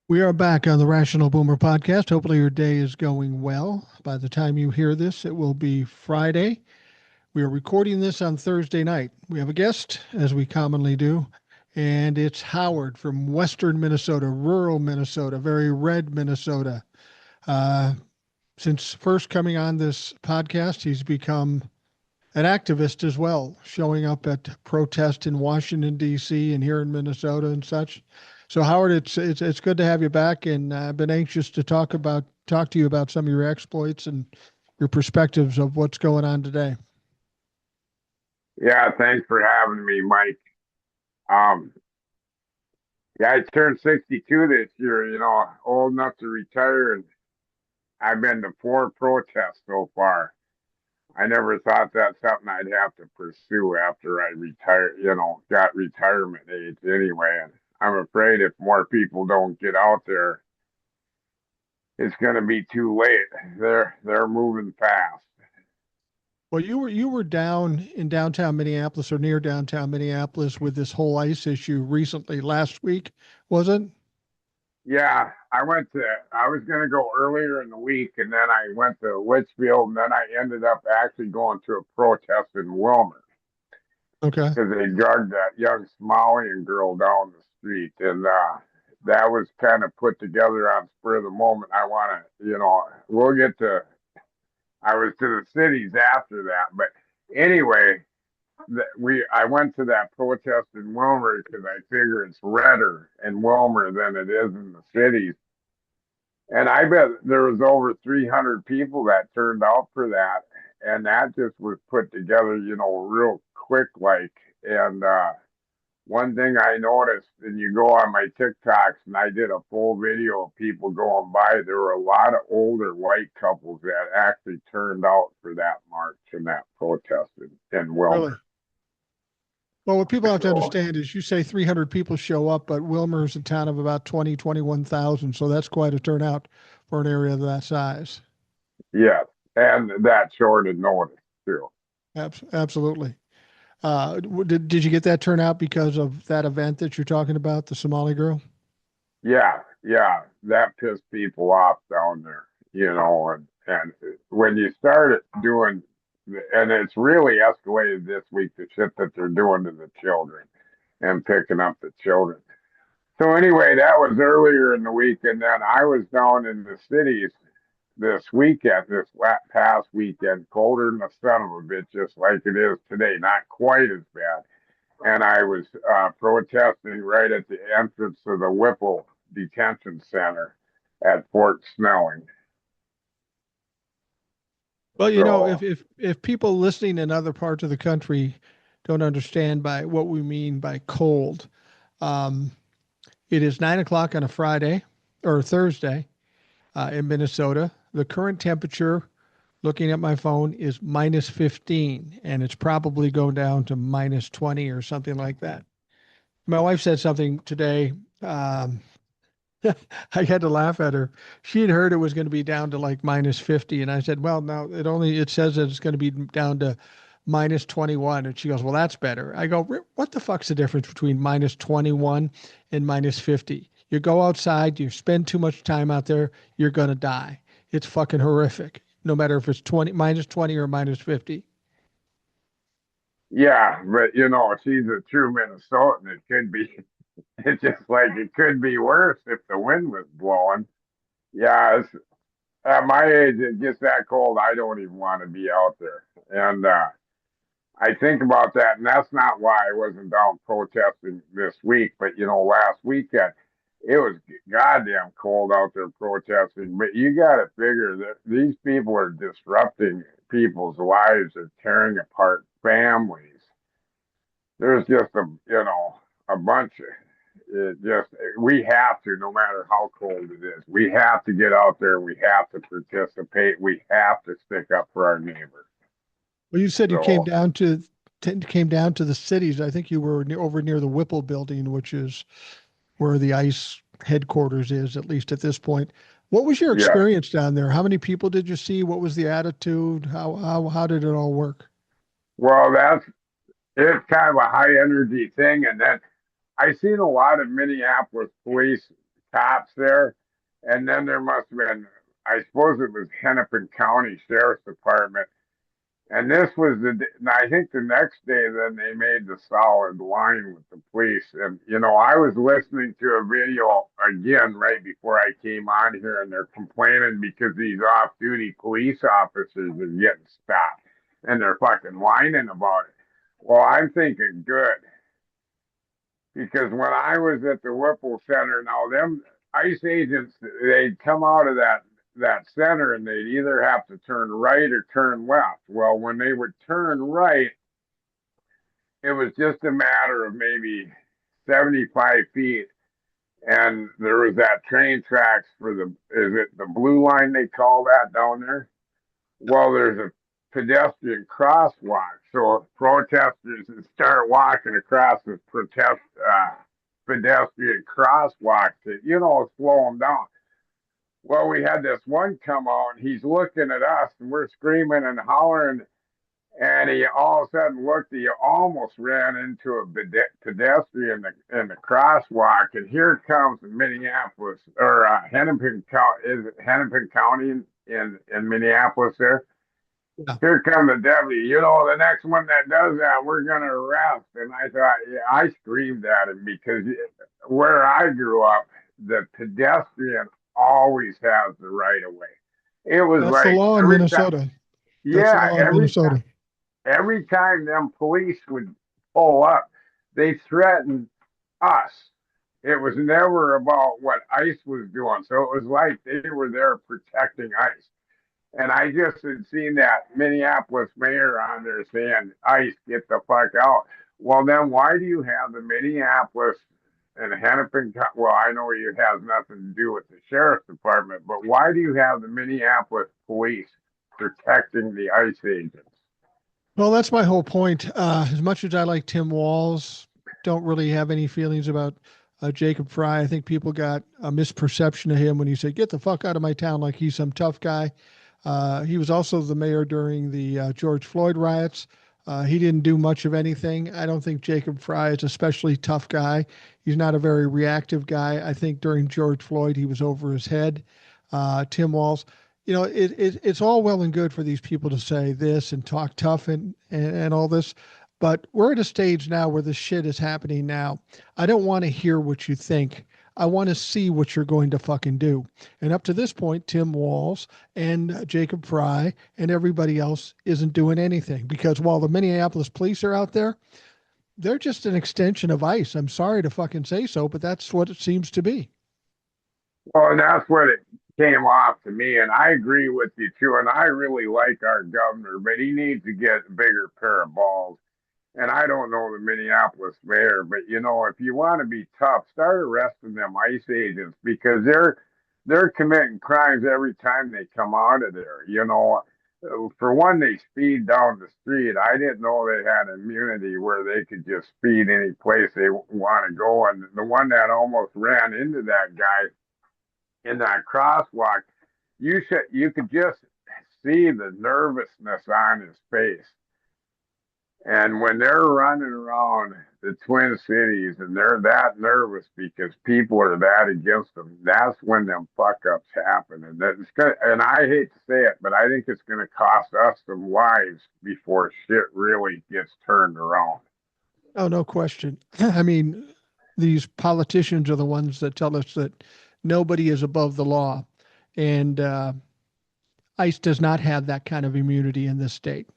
We are back on the Rational Boomer podcast. Hopefully, your day is going well. By the time you hear this, it will be Friday. We are recording this on Thursday night. We have a guest, as we commonly do, and it's Howard from Western Minnesota, rural Minnesota, very red Minnesota. Uh, since first coming on this podcast, he's become an activist as well, showing up at protests in Washington D.C. and here in Minnesota and such. So Howard, it's good to have you back, and I've been anxious to talk to you about some of your exploits and your perspectives of what's going on today. Yeah, thanks for having me, Mike. Um, yeah, I turned 62 this year, old enough to retire, and I've been to four protests so far. I never thought that's something I'd have to pursue after I retire, got retirement age anyway. And I'm afraid if more people don't get out there, it's going to be too late. They're moving fast. Well, you were down in downtown Minneapolis or near downtown Minneapolis with this whole ICE issue recently, last week, was it? Yeah, I was going to go earlier in the week and then I went to Litchfield and then I ended up actually going to a protest in Wilmer Okay. because they drugged that young Somalian girl down the street. And that was kind of put together on spur of the moment. We'll get to, I was to the cities after that. But anyway, I went to that protest in Wilmer because I figure it's redder in Wilmer than it is in the cities. And I bet there was over 300 people that turned out for that. And that just was put together, real quick like. And one thing I noticed, and you go on my TikToks, and I did a full video of people going by, there were a lot of older white couples that actually turned out for that march and that protest in Really? Wilmer. Well, what people have to So, understand is you say 300 people show up, but Wilmer's a town of about 21,000. So that's quite a turnout for an area of that size. yes, and that short of notice, too. Absolutely. Did you get that turnout because of that event that you're talking about, the Somali girl? Yeah, yeah, that pissed people off down there, and when you start doing, and it's really escalated this week, the shit that they're doing to the children and picking up the children. So anyway, that was earlier in the week, and then I was down in the cities this weekend, past weekend, colder than the son of a bitch, just like it is today, not quite as bad and I was protesting right at the entrance of the Whipple Detention Center at Fort Snelling. Well, So, if people listening in other parts of the country don't understand by what we mean by cold, um, it is 9 o'clock on a Friday or Thursday in Minnesota. The current temperature, looking at my phone, is minus 15, and it's probably going down to minus 20 or something like that. My wife said something today. Um, I had to laugh at her. She had heard it was going to be down to like minus 50. And I said, well, no, it says that it's going to be down to minus 21. And she goes, well, that's better. I go, what the fuck's the difference between minus 21 and minus 50? You go outside, you spend too much time out there, you're going to die. It's fucking horrific, no matter if it's 20, minus 20 or minus 50. yeah, but she's a true Minnesotan. It could be, it's just like it could be worse if the wind was blowing. Yeah, at my age, it gets that cold. I don't even want to be out there. And I think about that, and that's not why I wasn't down protesting this week. But last weekend it was goddamn cold out there protesting. But you got to figure that these people are disrupting people's lives, they're tearing apart families. There's just a bunch of it. Just we have to, no matter how cold it is, we have to get out there. We have to participate. We have to stick up for our neighbors. Well, you said you So came down to the cities. I think you were over near the Whipple building, which is where the ICE headquarters is, at least at this point. What was your yeah. experience down there? How many people did you see? What was the attitude? How did it all work? Well, it's kind of a high energy thing. And then I seen a lot of Minneapolis police cops there, and then there must have been, I suppose it was Hennepin County Sheriff's Department. And this was I think the next day, then they made the solid line with the police. And, I was listening to a video again right before I came on here, and they're complaining because these off duty police officers are getting stopped and they're fucking whining about it. Well, I'm thinking good, because when I was at the Whipple Center, now them ICE agents, they'd come out of that center and they'd either have to turn right or turn left. Well, when they would turn right, it was just a matter of maybe 75 feet, and there was that train tracks for is it the blue line they call that down there? Well, there's a pedestrian crosswalk. So protesters would start walking across this pedestrian crosswalk to, slow them down. Well, we had this one come out, and he's looking at us, and we're screaming and hollering. And he all of a sudden looked, he almost ran into a pedestrian in the crosswalk. And here comes Minneapolis, or Hennepin County, is it Hennepin County in Minneapolis there? Yeah. Here comes the deputy. The next one that does that, we're going to arrest. And I thought, yeah, I screamed at him, because where I grew up, the pedestrian always has the right of way. It was That's the law in Minnesota. Every time them police would pull up, they threatened us. It was never about what ICE was doing. So it was like they were there protecting ICE. And I just had seen that Minneapolis mayor on there saying, ICE, get the fuck out. Well, then why do you have the Minneapolis and Hennepin? Well, I know it has nothing to do with the sheriff's department, but why do you have the Minneapolis police protecting the ICE agents? Well, that's my whole point. As much as I like Tim Walz, don't really have any feelings about Jacob Frey. I think people got a misperception of him when he said, get the fuck out of my town, like he's some tough guy. He was also the mayor during the George Floyd riots. He didn't do much of anything. I don't think Jacob Frey is a especially tough guy. He's not a very reactive guy. I think during George Floyd, he was over his head. Tim Walz, it's all well and good for these people to say this and talk tough and all this, but we're at a stage now where this shit is happening now. I don't want to hear what you think. I want to see what you're going to fucking do. And up to this point, Tim Walz and Jacob Frey and everybody else isn't doing anything, because while the Minneapolis police are out there, they're just an extension of ICE. I'm sorry to fucking say so, but that's what it seems to be. Well, and that's what it came off to me, and I agree with you too. And I really like our governor, but he needs to get a bigger pair of balls. And I don't know the Minneapolis mayor, but if you want to be tough, start arresting them ICE agents, because they're committing crimes every time they come out of there. For one, they speed down the street. I didn't know they had immunity where they could just speed any place they want to go. And the one that almost ran into that guy in that crosswalk, you could just see the nervousness on his face. And when they're running around the Twin Cities and they're that nervous because people are that against them, that's when them fuck ups happen. And I hate to say it, but I think it's going to cost us some lives before shit really gets turned around. Oh, no question. I mean, these politicians are the ones that tell us that nobody is above the law. And ICE does not have that kind of immunity in this state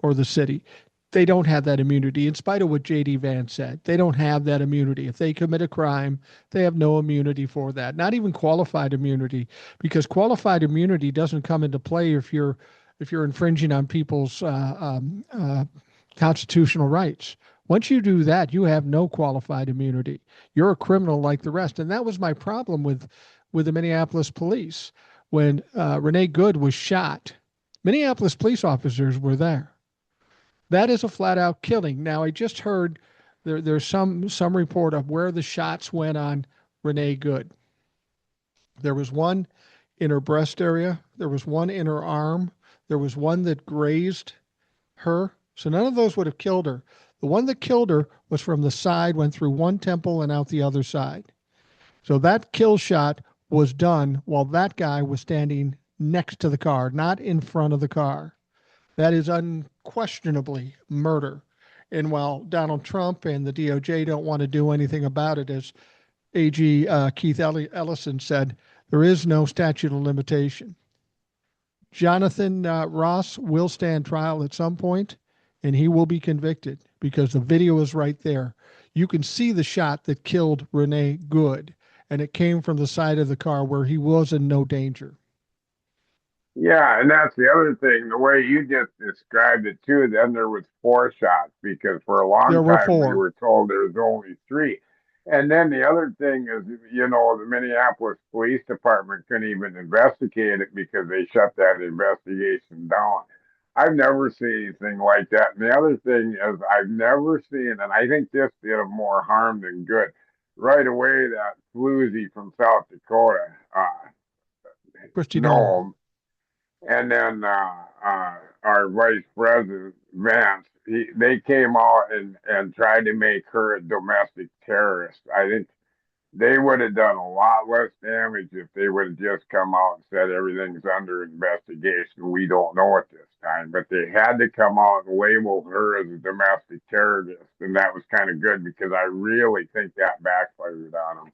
or the city. They don't have that immunity, in spite of what J.D. Vance said. They don't have that immunity. If they commit a crime, they have no immunity for that. Not even qualified immunity, because qualified immunity doesn't come into play if you're infringing on people's constitutional rights. Once you do that, you have no qualified immunity. You're a criminal like the rest. And that was my problem with the Minneapolis police. When Renee Good was shot, Minneapolis police officers were there. That is a flat out killing. Now, I just heard there's some report of where the shots went on Renee Good. There was one in her breast area. There was one in her arm. There was one that grazed her. So none of those would have killed her. The one that killed her was from the side, went through one temple and out the other side. So that kill shot was done while that guy was standing next to the car, not in front of the car. That is unquestionably murder. And while Donald Trump and the DOJ don't want to do anything about it, as AG Keith Ellison said, there is no statute of limitation. Jonathan Ross will stand trial at some point, and he will be convicted because the video is right there. You can see the shot that killed Renee Good, and it came from the side of the car where he was in no danger. Yeah, and that's the other thing. The way you just described it too, then there was four shots because for a There long were time we four. were told there was only three. And then the other thing is, the Minneapolis Police Department couldn't even investigate it because they shut that investigation down. I've never seen anything like that. And the other thing is, I've never seen, and I think this did more harm than good. Right away, that floozy from South Dakota, Christy Nome. no, and then our vice president Vance, they came out and tried to make her a domestic terrorist. I think they would have done a lot less damage if they would have just come out and said everything's under investigation. We don't know at this time, but they had to come out and label her as a domestic terrorist, and that was kind of good because I really think that backfired on them.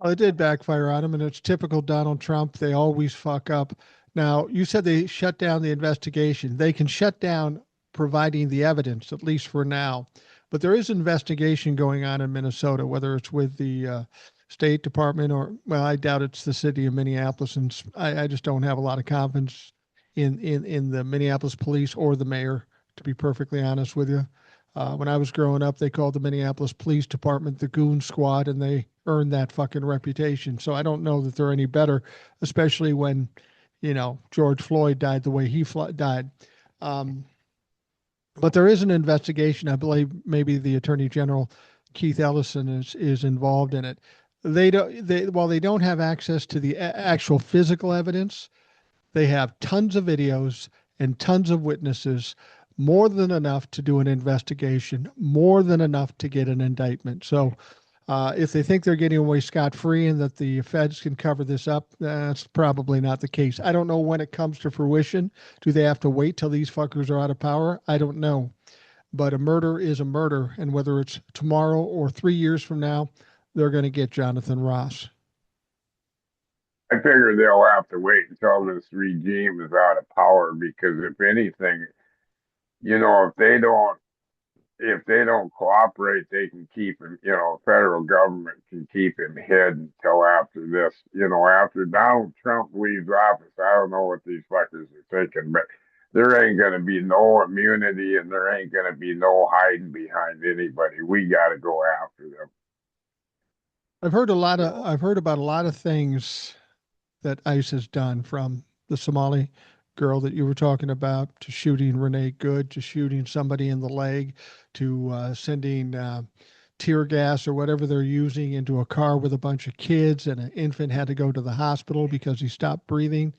Well, it did backfire on him, and it's typical Donald Trump. They always fuck up. Now, you said they shut down the investigation. They can shut down providing the evidence, at least for now. But there is investigation going on in Minnesota, whether it's with the State Department or, well, I doubt it's the city of Minneapolis. And I just don't have a lot of confidence in the Minneapolis police or the mayor, to be perfectly honest with you. When I was growing up, they called the Minneapolis Police Department the Goon Squad, and they earned that fucking reputation. So I don't know that they're any better, especially when, George Floyd died the way he died. But there is an investigation. I believe maybe the Attorney General Keith Ellison is involved in it. While they don't have access to the actual physical evidence, they have tons of videos and tons of witnesses, more than enough to do an investigation, more than enough to get an indictment. So if they think they're getting away scot-free and that the feds can cover this up, that's probably not the case. I don't know when it comes to fruition. Do they have to wait till these fuckers are out of power? I don't know. But a murder is a murder, and whether it's tomorrow or 3 years from now, they're going to get Jonathan Ross. I figure they'll have to wait until this regime is out of power because if anything, if they don't cooperate, they can keep him, federal government can keep him hidden until after this, after Donald Trump leaves office. I don't know what these fuckers are thinking, but there ain't going to be no immunity and there ain't going to be no hiding behind anybody. We got to go after them. I've heard about a lot of things that ICE has done, from the Somali girl that you were talking about to shooting Renee Good, to shooting somebody in the leg, to sending tear gas or whatever they're using into a car with a bunch of kids, and an infant had to go to the hospital because he stopped breathing.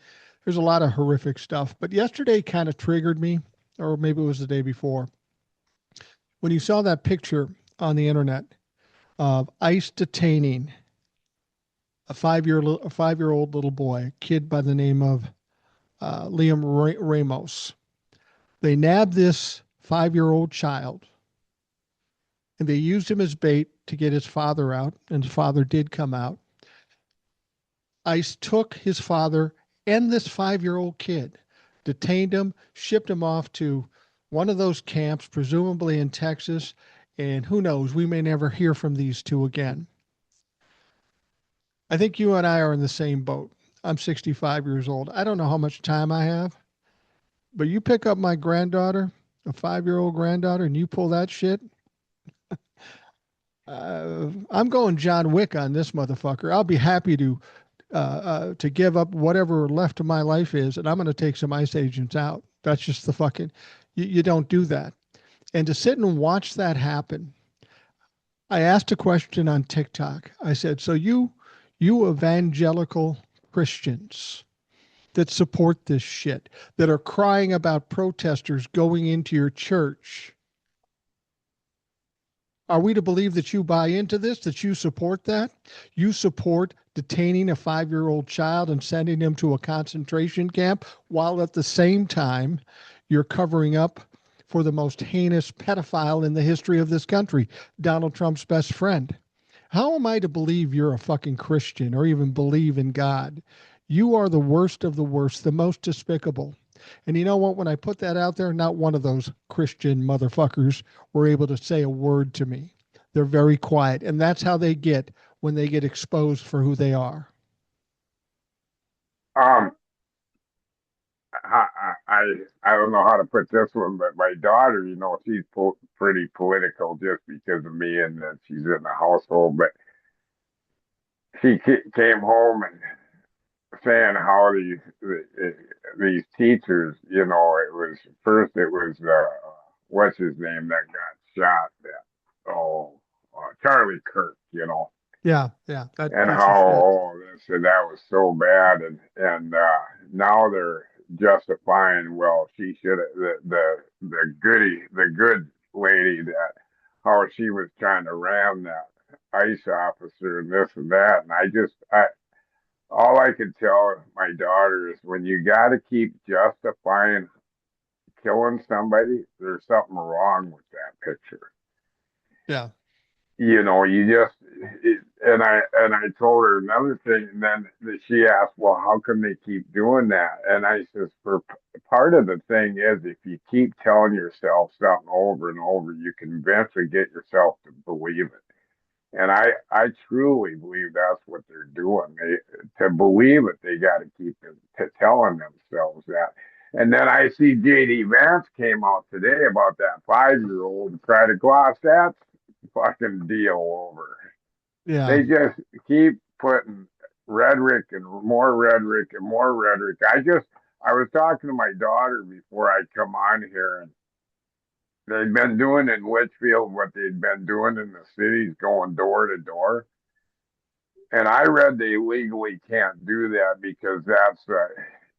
There's a lot of horrific stuff. But yesterday kind of triggered me, or maybe it was the day before, when you saw that picture on the internet of ICE detaining a 5-year-old little boy, a kid by the name of Liam Ramos. They nabbed this 5-year-old child, and they used him as bait to get his father out, and his father did come out. ICE took his father and this 5-year-old kid, detained him, shipped him off to one of those camps, presumably in Texas, and who knows, we may never hear from these two again. I think you and I are in the same boat. I'm 65 years old. I don't know how much time I have, but you pick up my granddaughter, a 5-year-old granddaughter, and you pull that shit, I'm going John Wick on this motherfucker. I'll be happy to give up whatever left of my life is, and I'm going to take some ICE agents out. That's just the fucking, you don't do that. And to sit and watch that happen, I asked a question on TikTok. I said, so you evangelical Christians that support this shit, that are crying about protesters going into your church, Are we to believe that you buy into this, that you support that? You support detaining a 5-year-old child and sending him to a concentration camp while at the same time you're covering up for the most heinous pedophile in the history of this country, Donald Trump's best friend. How am I to believe you're a fucking Christian or even believe in God? You are the worst of the worst, the most despicable. And you know what? When I put that out there, not one of those Christian motherfuckers were able to say a word to me. They're very quiet. And that's how they get when they get exposed for who they are. Um, I don't know how to put this one, but my daughter, she's pretty political just because of me and that she's in the household. But she came home and saying how these teachers, it was what's his name that got shot, Charlie Kirk, Yeah, yeah. That and piece of how shit. this and that was so bad, and now they're justifying, well, she should have, the good lady, that how she was trying to ram that ICE officer and this and that, and I all I could tell my daughter is, when you got to keep justifying killing somebody, there's something wrong with that picture. Yeah. You just and I told her another thing, and then she asked, well, how come they keep doing that? And I says, for part of the thing is, if you keep telling yourself something over and over, you can eventually get yourself to believe it. And I truly believe that's what they're doing. To believe it, they got to keep telling themselves that. And then I see JD Vance came out today about that 5-year-old and try to gloss that fucking deal over. Yeah. They just keep putting rhetoric and more rhetoric and more rhetoric. I was talking to my daughter before I come on here, and they'd been doing in Litchfield what they'd been doing in the cities, going door to door. And I read they legally can't do that because that's an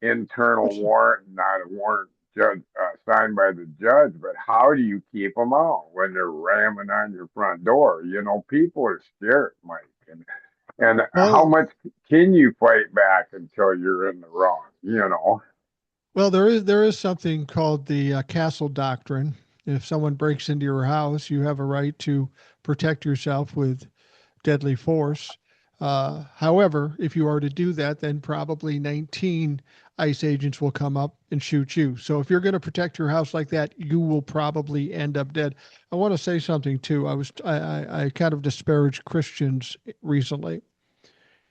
internal Which, warrant, not a warrant signed by the judge. But how do you keep them out when they're ramming on your front door? People are scared, Mike. And how well, much can you fight back until you're in the wrong? well, there is something called the castle doctrine. If someone breaks into your house, you have a right to protect yourself with deadly force. However, if you are to do that, then probably 19 ICE agents will come up and shoot you. So if you're going to protect your house like that, you will probably end up dead. I want to say something too. I kind of disparaged Christians recently,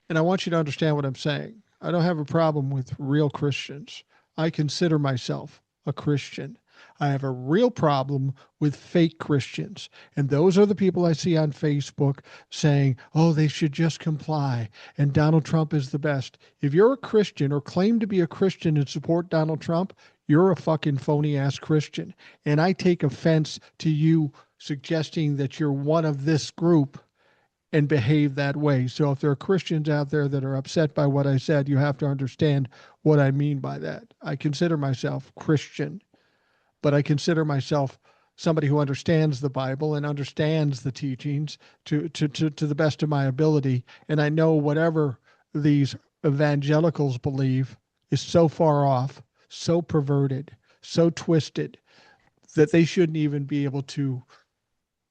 and I want you to understand what I'm saying. I don't have a problem with real Christians. I consider myself a Christian. I have a real problem with fake Christians. And those are the people I see on Facebook saying, oh, they should just comply and Donald Trump is the best. If you're a Christian or claim to be a Christian and support Donald Trump, you're a fucking phony ass Christian. And I take offense to you suggesting that you're one of this group and behave that way. So if there are Christians out there that are upset by what I said, you have to understand what I mean by that. I consider myself Christian, but I consider myself somebody who understands the Bible and understands the teachings to the best of my ability. And I know whatever these evangelicals believe is so far off, so perverted, so twisted that they shouldn't even be able to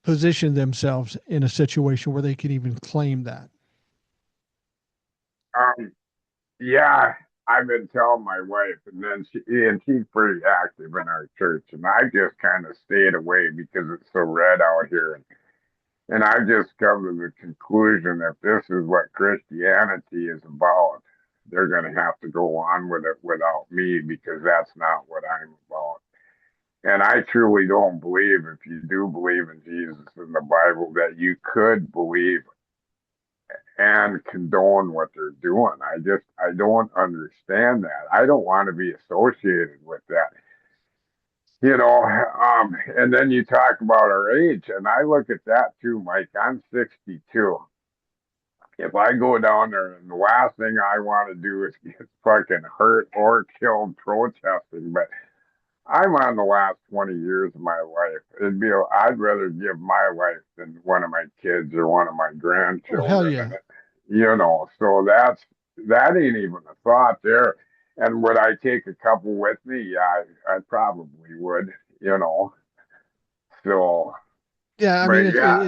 position themselves in a situation where they can even claim that. Um, yeah, I've been telling my wife, and she's pretty active in our church, and I just kind of stayed away because it's so red out here. And I've just come to the conclusion that this is what Christianity is about. They're going to have to go on with it without me, because that's not what I'm about. And I truly don't believe, if you do believe in Jesus and the Bible, that you could believe and condone what they're doing. I don't understand that. I don't want to be associated with that. And then you talk about our age, and I look at that too, Mike. I'm 62. If I go down there, and the last thing I want to do is get fucking hurt or killed protesting, but I'm on the last 20 years of my life. I'd rather give my life than one of my kids or one of my Oh, hell grandchildren. yeah. And, so that ain't even a thought there. And would I take a couple with me? Yeah, I probably would, you know. So, Yeah, I but mean yeah,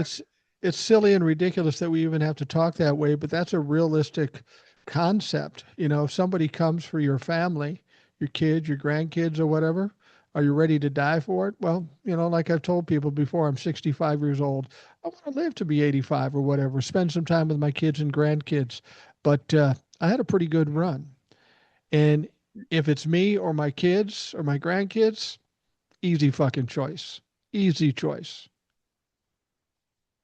it's silly and ridiculous that we even have to talk that way, but that's a realistic concept. If somebody comes for your family, your kids, your grandkids, or whatever, are you ready to die for it? Well, like I've told people before, I'm 65 years old. I want to live to be 85 or whatever, spend some time with my kids and grandkids. But I had a pretty good run. And if it's me or my kids or my grandkids, easy fucking choice. Easy choice.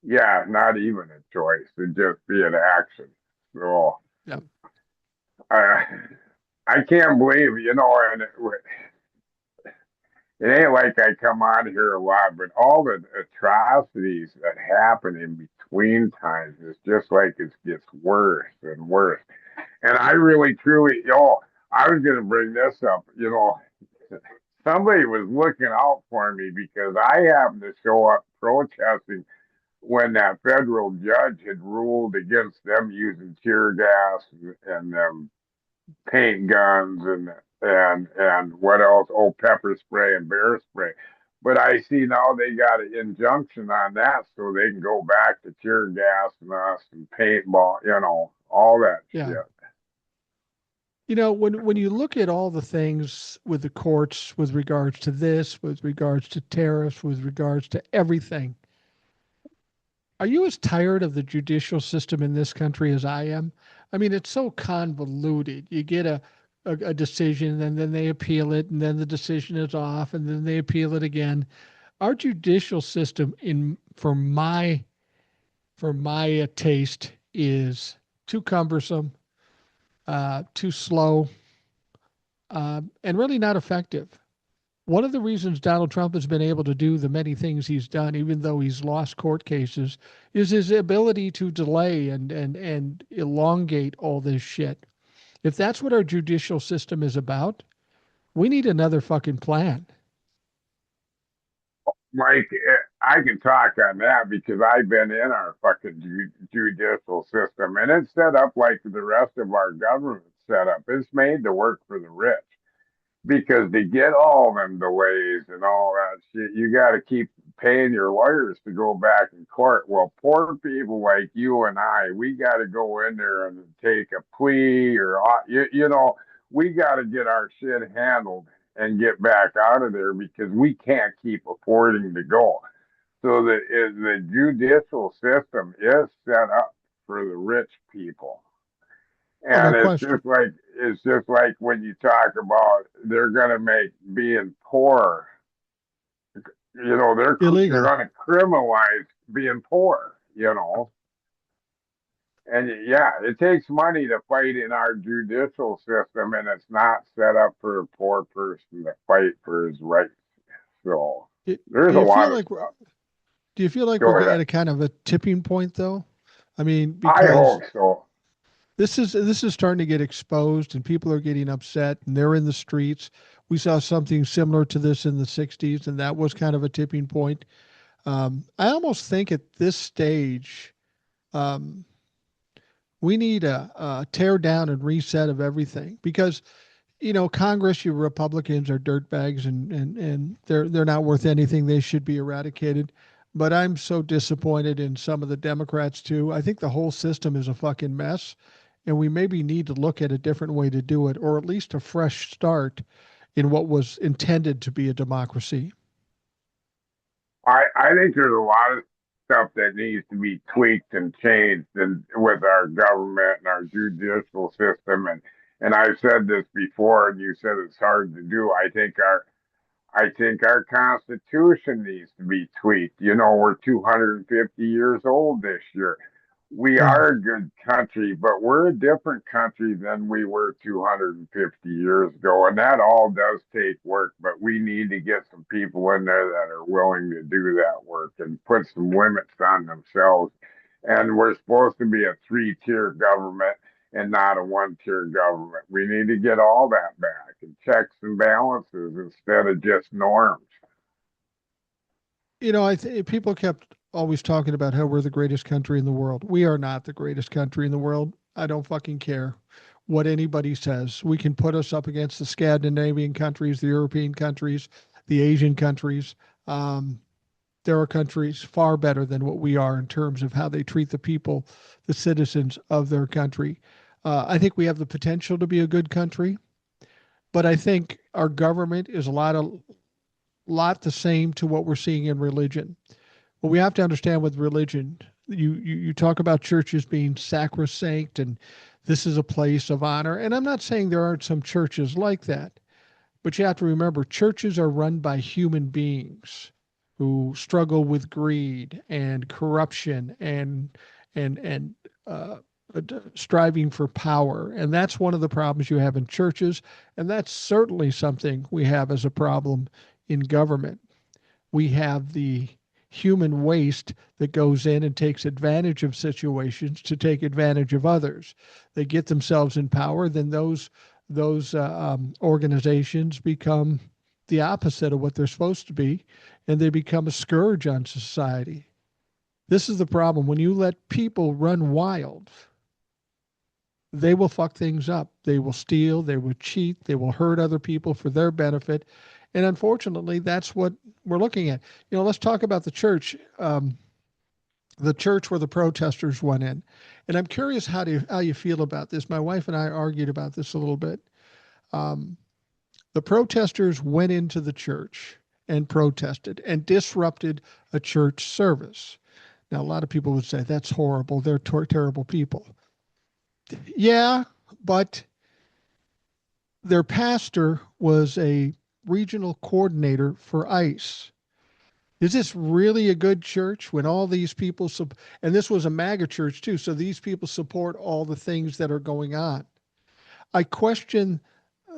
yeah, not even a choice. It'd just be an action. So, Yeah. I, I can't believe, and it ain't like I come on here a lot, but all the atrocities that happen in between times is just like it gets worse and worse. And I really, truly, I was going to bring this up. Somebody was looking out for me because I happened to show up protesting when that federal judge had ruled against them using tear gas and paint guns and what else? Oh, pepper spray and bear spray. But I see now they got an injunction on that, so they can go back to tear gas and us and paintball, all that Yeah. shit. When you look at all the things with the courts, with regards to this, with regards to tariffs, with regards to everything, are you as tired of the judicial system in this country as I am? I mean, it's so convoluted. You get a decision, and then they appeal it, and then the decision is off, and then they appeal it again. Our judicial system, for my taste, is too cumbersome, too slow, and really not effective. One of the reasons Donald Trump has been able to do the many things he's done, even though he's lost court cases, is his ability to delay and elongate all this shit. If that's what our judicial system is about, we need another fucking plan. Mike, I can talk on that because I've been in our fucking judicial system, and it's set up like the rest of our government set up. It's made to work for the rich because to get all them delays and all that shit, you got to keep paying your lawyers to go back in court. Well, poor people like you and I, we got to go in there and take a plea or, we got to get our shit handled and get back out of there because we can't keep affording to go. So the judicial system is set up for the rich people. Oh, no And question. it's just like when you talk about they're gonna make being poor, they're Illegal. gonna criminalize being poor, And yeah, it takes money to fight in our judicial system, and it's not set up for a poor person to fight for his rights. So Do there's a you feel lot of like stuff. do you feel like Go we're at ahead. a kind of a tipping point though? I mean, I because hope so. this is starting to get exposed and people are getting upset and they're in the streets. We saw something similar to this in the 60s, and that was kind of a tipping point. I almost think at this stage, um, we need a tear down and reset of everything because Congress, you Republicans are dirtbags and they're not worth anything. They should be eradicated. But I'm so disappointed in some of the Democrats too. I think the whole system is a fucking mess, and we maybe need to look at a different way to do it, or at least a fresh start in what was intended to be a democracy. I think there's a lot of stuff that needs to be tweaked and changed with our government and our judicial system. And I've said this before, and you said it's hard to do. I think our Constitution needs to be tweaked. We're 250 years old this year. We Yeah. are a good country, but we're a different country than we were 250 years ago. And that all does take work, but we need to get some people in there that are willing to do that work and put some limits on themselves. And we're supposed to be a three-tier government. and not a one-tier government. We need to get all that back and checks and balances instead of just norms. You know, I think people kept always talking about how we're the greatest country in the world. We are not the greatest country in the world. I don't fucking care what anybody says. We can put us up against the Scandinavian countries, the European countries, the Asian countries. Um, there are countries far better than what we are in terms of how they treat the people, the citizens of their country. I think we have the potential to be a good country, but I think our government is a lot the same to what we're seeing in religion. What we have to understand with religion, you talk about churches being sacrosanct and this is a place of honor. And I'm not saying there aren't some churches like that, but you have to remember churches are run by human beings who struggle with greed and corruption and striving for power. And that's one of the problems you have in churches. And that's certainly something we have as a problem in government. We have the human waste that goes in and takes advantage of situations to take advantage of others. They get themselves in power, then those organizations become the opposite of what they're supposed to be, and they become a scourge on society. This is the problem. When you let people run wild, they will fuck things up. They will steal, they will cheat, they will hurt other people for their benefit. And unfortunately, that's what we're looking at. You know, let's talk about the church where the protesters went in. And I'm curious how you feel about this. My wife and I argued about this a little bit. Um, the protesters went into the church and protested and disrupted a church service. Now, a lot of people would say that's horrible. They're terrible people. Yeah, but their pastor was a regional coordinator for ICE. Is this really a good church when all these people, and this was a MAGA church too, so these people support all the things that are going on? I question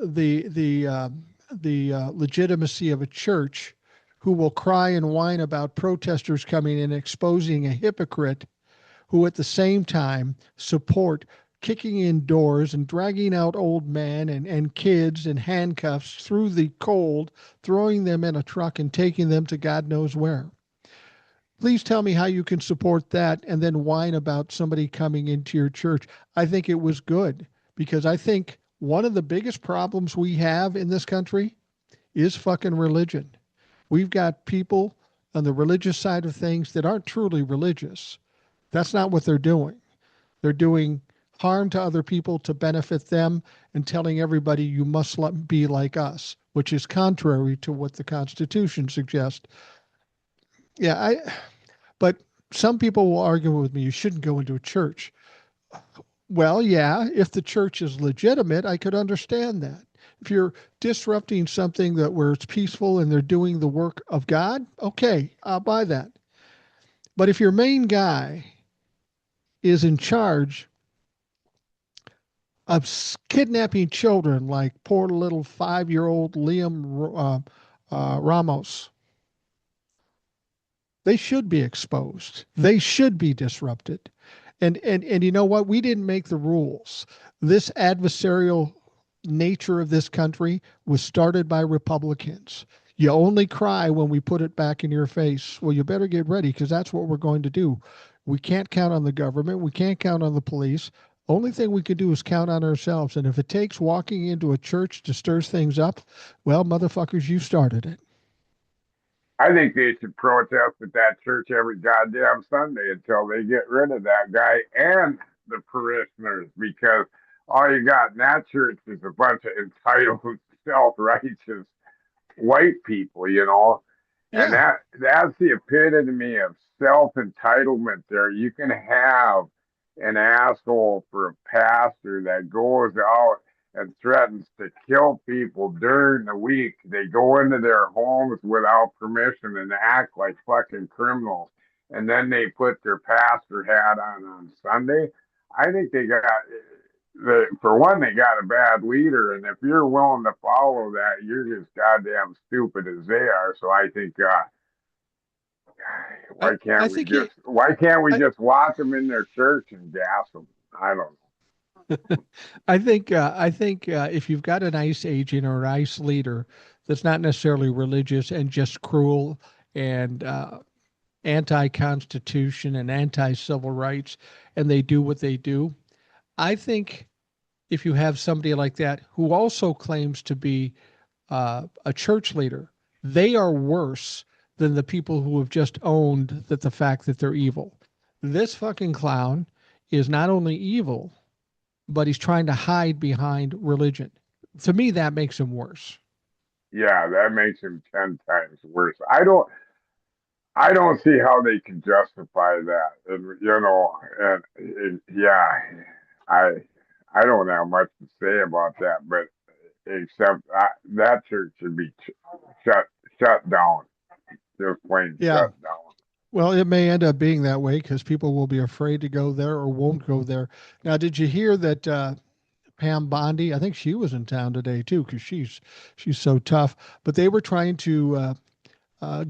the the uh, the legitimacy of a church who will cry and whine about protesters coming in exposing a hypocrite who at the same time support kicking in doors and dragging out old men and kids in handcuffs through the cold, throwing them in a truck and taking them to God knows where. Please tell me how you can support that and then whine about somebody coming into your church. I think it was good because I think one of the biggest problems we have in this country is fucking religion. We've got people on the religious side of things that aren't truly religious. That's not what they're doing. They're doing harm to other people to benefit them and telling everybody you must be like us, which is contrary to what the Constitution suggests. Yeah, but some people will argue with me you shouldn't go into a church. Well, yeah, if the church is legitimate, I could understand that. If you're disrupting something that where it's peaceful and they're doing the work of God, okay, I'll buy that. But if your main guy is in charge of kidnapping children like poor little 5 year old Liam Ramos. They should be exposed. They should be disrupted. And you know what? We didn't make the rules. This adversarial nature of this country was started by Republicans. You only cry when we put it back in your face. Well, you better get ready because that's what we're going to do. We can't count on the government. We can't count on the police. Only thing we could do is count on ourselves. And if it takes walking into a church to stir things up, well, motherfuckers, you started it. I think they should protest at that church every goddamn Sunday until they get rid of that guy and the parishioners because all you got in that church is a bunch of entitled, self-righteous white people, you know. And Yeah. that's the epitome of self-entitlement there. You can have an asshole for a pastor that goes out and threatens to kill people during the week. They go into their homes without permission and act like fucking criminals. And then they put their pastor hat on Sunday. I think they got, for one, they got a bad leader. And if you're willing to follow that, you're just goddamn stupid as they are. So I think, I, I think he, why can't we I, just lock them in their church and gas them? I don't know. I think if you've got an ICE agent or an ICE leader that's not necessarily religious and just cruel and anti-constitution and anti-civil rights, and they do what they do, I think if you have somebody like that who also claims to be a church leader, they are worse than the people who have just owned that the fact that they're evil. This fucking clown is not only evil, but he's trying to hide behind religion. To me, that makes him worse. Yeah, that makes him 10 times worse. I don't see how they can justify that. And yeah, I I don't have much to say about that, but except that church should be shut shut down, just plain Yeah. shut down. Well, it may end up being that way because people will be afraid to go there or won't go there. Now, did you hear that Pam Bondi? I think she was in town today too because she's so tough. But they were trying to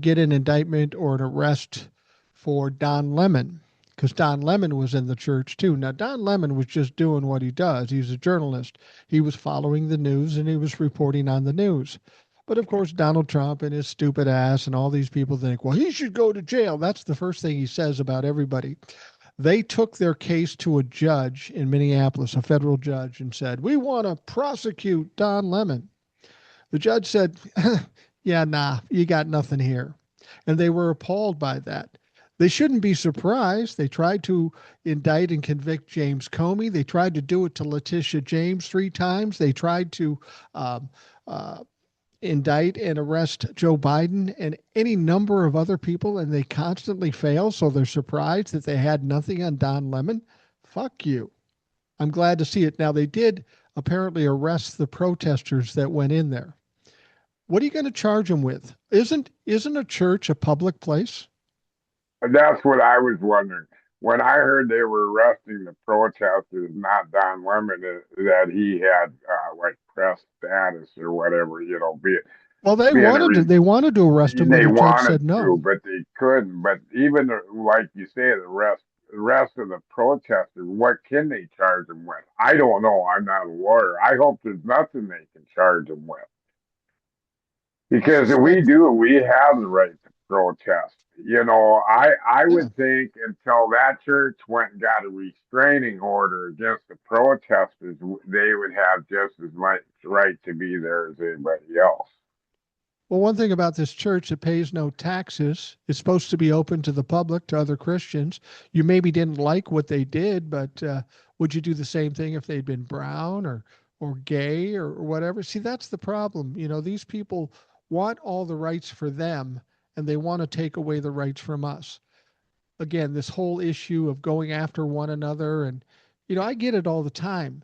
get an indictment or an arrest for Don Lemon because Don Lemon was in the church too. Now, Don Lemon was just doing what he does. He's a journalist. He was following the news and he was reporting on the news. But of course, Donald Trump and his stupid ass and all these people think, well, he should go to jail. That's the first thing he says about everybody. They took their case to a judge in Minneapolis, a federal judge, and said, we want to prosecute Don Lemon. The judge said, yeah, nah, you got nothing here. And they were appalled by that. They shouldn't be surprised. They tried to indict and convict James Comey. They tried to do it to Letitia James 3 times. They tried to um, uh, indict and arrest Joe Biden and any number of other people, and they constantly fail. So they're surprised that they had nothing on Don Lemon. Fuck you. I'm glad to see it. Now, they did apparently arrest the protesters that went in there. What are you going to charge them with? Isn't a church a public place? That's what I was wondering. When I heard they were arresting the protesters, not Don Lemon, that he had like press status or whatever, Well, being a they wanted to arrest him, but they the judge wanted said to, no. but they couldn't. But even like you say, the rest of the protesters, what can they charge them with? I don't know. I'm not a lawyer. I hope there's nothing they can charge them with, I because suspect, we have the right to protest. I yeah. would think until that church went and got a restraining order against the protesters, they would have just as much right to be there as anybody else. Well, one thing about this church, it pays no taxes. It's supposed to be open to the public, to other Christians. You maybe didn't like what they did, but would you do the same thing if they'd been brown or gay or whatever? See, that's the problem. These people want all the rights for them, and they want to take away the rights from us. Again, this whole issue of going after one another, and I get it all the time.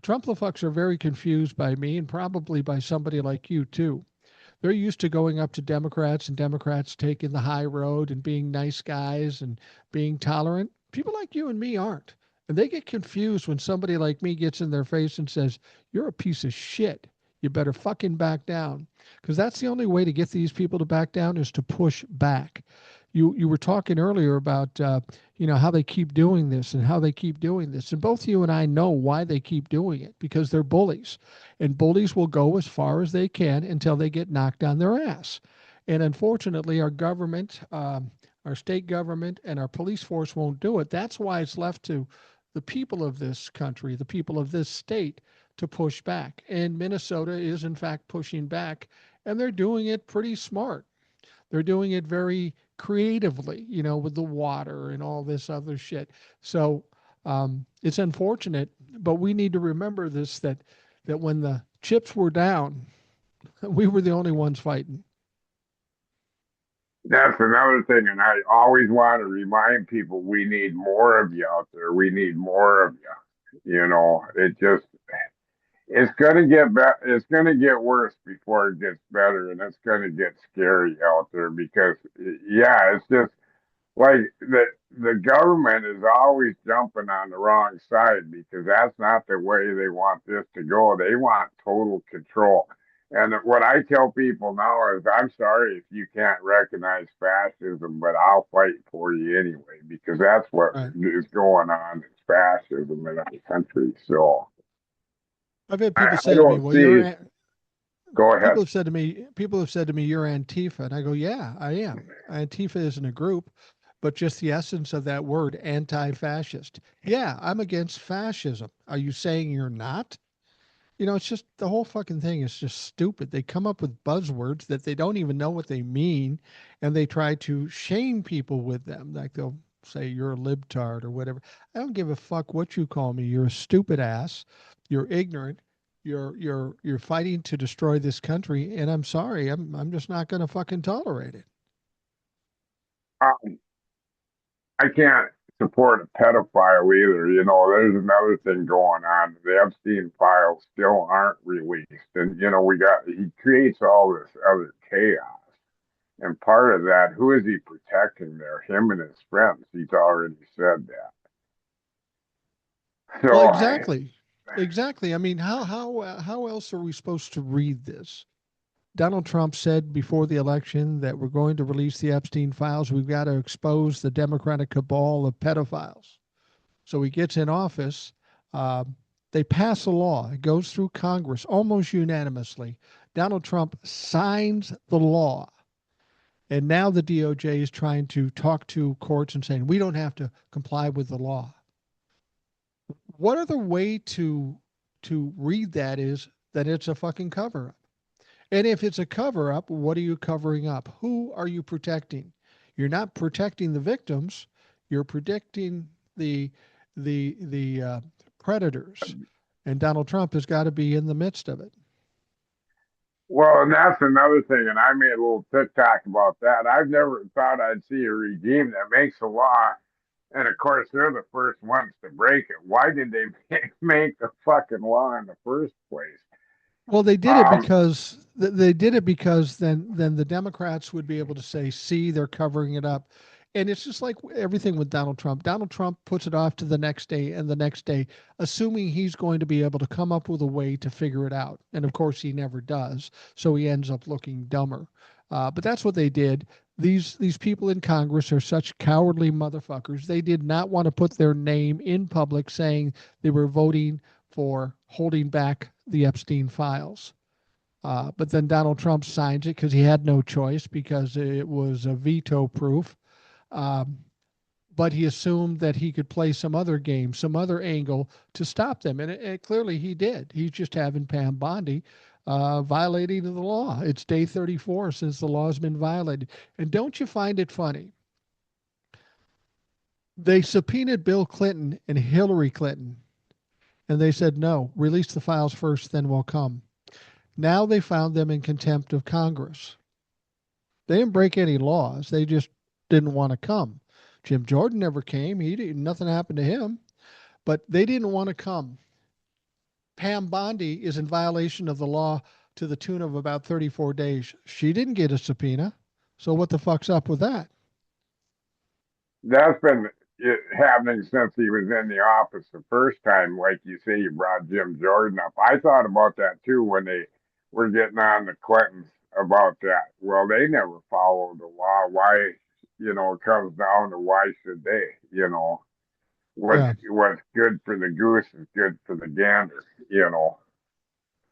Trumplafucks are very confused by me, and probably by somebody like you too. They're used to going up to Democrats and Democrats taking the high road and being nice guys and being tolerant. People like you and me aren't. And they get confused when somebody like me gets in their face and says, you're a piece of shit. You better fucking back down. Because that's the only way to get these people to back down is to push back. You were talking earlier about how they keep doing this and how they keep doing this, and both you and I know why they keep doing it because they're bullies, and bullies will go as far as they can until they get knocked on their ass. And unfortunately, our government, our state government, and our police force won't do it. That's why it's left to the people of this country, the people of this state, to push back. And Minnesota is, in fact, pushing back, and they're doing it pretty smart. They're doing it very creatively, with the water and all this other shit. So it's unfortunate, but we need to remember this that when the chips were down, we were the only ones fighting. That's another thing, and I always want to remind people we need more of you out there. We need more of you. It's gonna get better. It's gonna get worse before it gets better, and it's gonna get scary out there because, yeah, it's just like the government is always jumping on the wrong side because that's not the way they want this to go. They want total control. And what I tell people now is, I'm sorry if you can't recognize fascism, but I'll fight for you anyway, because that's what Right. is going on. It's fascism in our country. So I've had people I say to me, don't "Well, see. Go ahead. people have said to me, you're Antifa," and I go, "Yeah, I am. Antifa isn't a group, but just the essence of that word, anti-fascist. Yeah, I'm against fascism. Are you saying you're not?" It's just the whole fucking thing is just stupid. They come up with buzzwords that they don't even know what they mean, and they try to shame people with them. Like they'll say you're a libtard or whatever. I don't give a fuck what you call me. You're a stupid ass. You're ignorant. You're fighting to destroy this country, and I'm sorry. I'm just not going to fucking tolerate it. Um, I can't support a pedophile either. There's another thing going on. The Epstein files still aren't released, and he creates all this other chaos. And part of that, who is he protecting there? Him and his friends. He's already said that. Well, So, exactly, exactly. I mean, how else are we supposed to read this? Donald Trump said before the election that we're going to release the Epstein files. We've got to expose the Democratic cabal of pedophiles. So he gets in office. Uh, they pass a law. It goes through Congress almost unanimously. Donald Trump signs the law. And now the DOJ is trying to talk to courts and saying, we don't have to comply with the law. What other way to read that is that it's a fucking cover up? And if it's a cover up, what are you covering up? Who are you protecting? You're not protecting the victims. You're protecting the the predators. And Donald Trump has got to be in the midst of it. well, and that's another thing. And I made a little TikTok about that. I've never thought I'd see a regime that makes a law. And of course, they're the first ones to break it. Why did they make the fucking law in the first place? Well, they did it Um, because then the Democrats would be able to say, "See, they're covering it up," and it's just like everything with Donald Trump. Donald Trump puts it off to the next day and the next day, assuming he's going to be able to come up with a way to figure it out, and of course, he never does. So he ends up looking dumber. But that's what they did. These people in Congress are such cowardly motherfuckers. They did not want to put their name in public saying they were voting for holding back the Epstein files. But then Donald Trump signs it because he had no choice because it was a veto proof. Um, but he assumed that he could play some other game, some other angle to stop them. And clearly he did. He's just having Pam Bondi violating the law. It's day 34 since the law has been violated. And don't you find it funny? They subpoenaed Bill Clinton and Hillary Clinton, and they said, no, release the files first, then we'll come. Now they found them in contempt of Congress. They didn't break any laws. They just didn't want to come. Jim Jordan never came. He didn't, nothing happened to him, but they didn't want to come. Pam Bondi is in violation of the law to the tune of about 34 days. She didn't get a subpoena. So what the fuck's up with that? that's been happening since he was in the office the first time. Like you say, you brought Jim Jordan up. I thought about that too when they were getting on the Clintons about that. Well, they never followed the law. Why? It comes down to why should they? Yeah, What's good for the goose is good for the gander.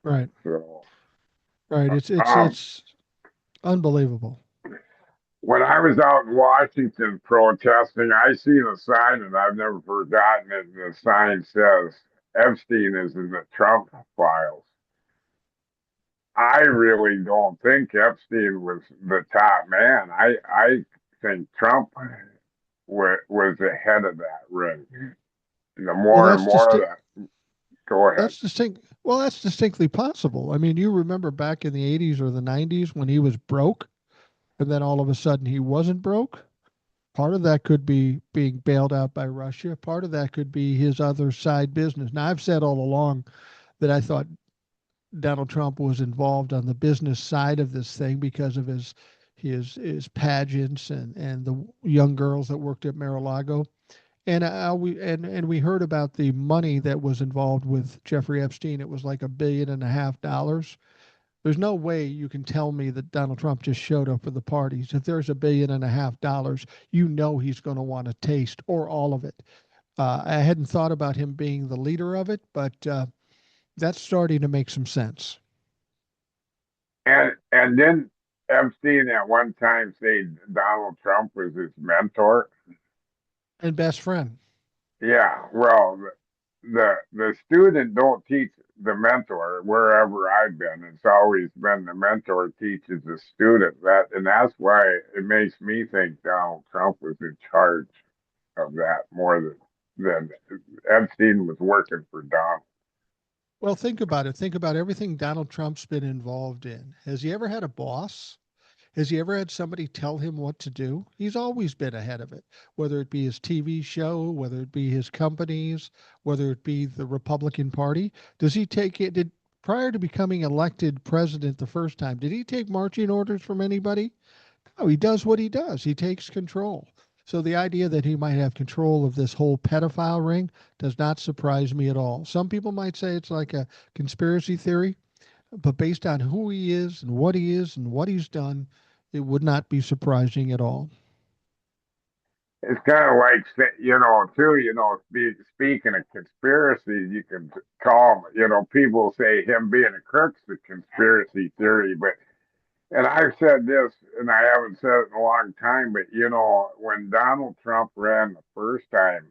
right. So, Right. It's um, it's unbelievable. when I was out in Washington protesting, I seen a sign and I've never forgotten it. And the sign says Epstein is in the Trump files. I really don't think Epstein was the top man. I think Trump was ahead of that ring. The Well, more and that's more just of that, go ahead. That's distinct. Well, that's distinctly possible. I mean, you remember back in the 80s or the 90s when he was broke and then all of a sudden he wasn't broke? Part of that could be being bailed out by Russia. Part of that could be his other side business. Now, I've said all along that I thought Donald Trump was involved on the business side of this thing because of his pageants and the young girls that worked at Mar-a-Lago. And we heard about the money that was involved with Jeffrey Epstein. It was like $1.5 billion. There's no way you can tell me that Donald Trump just showed up for the parties. If there's $1.5 billion, you know he's going to want a taste or all of it. I hadn't thought about him being the leader of it, but that's starting to make some sense. And then Epstein at one time said Donald Trump was his mentor. And best friend. Yeah, well, the student don't teach the mentor wherever I've been. It's always been the mentor teaches the student that, and that's why it makes me think Donald Trump was in charge of that more than Epstein was working for Donald. Well, think about it. Think about everything Donald Trump's been involved in. Has he ever had a boss? Has he ever had somebody tell him what to do? He's always been ahead of it, whether it be his TV show, whether it be his companies, whether it be the Republican Party. Does he take it? Did prior to becoming elected president the first time, did he take marching orders from anybody? No, he does what he does. He takes control. So the idea that he might have control of this whole pedophile ring does not surprise me at all. Some people might say it's like a conspiracy theory, but based on who he is and what he's done, it would not be surprising at all. It's kind of like, too, speaking of conspiracies, you can call them, people say him being a crook's a conspiracy theory, but, and I've said this, and I haven't said it in a long time, but, when Donald Trump ran the first time,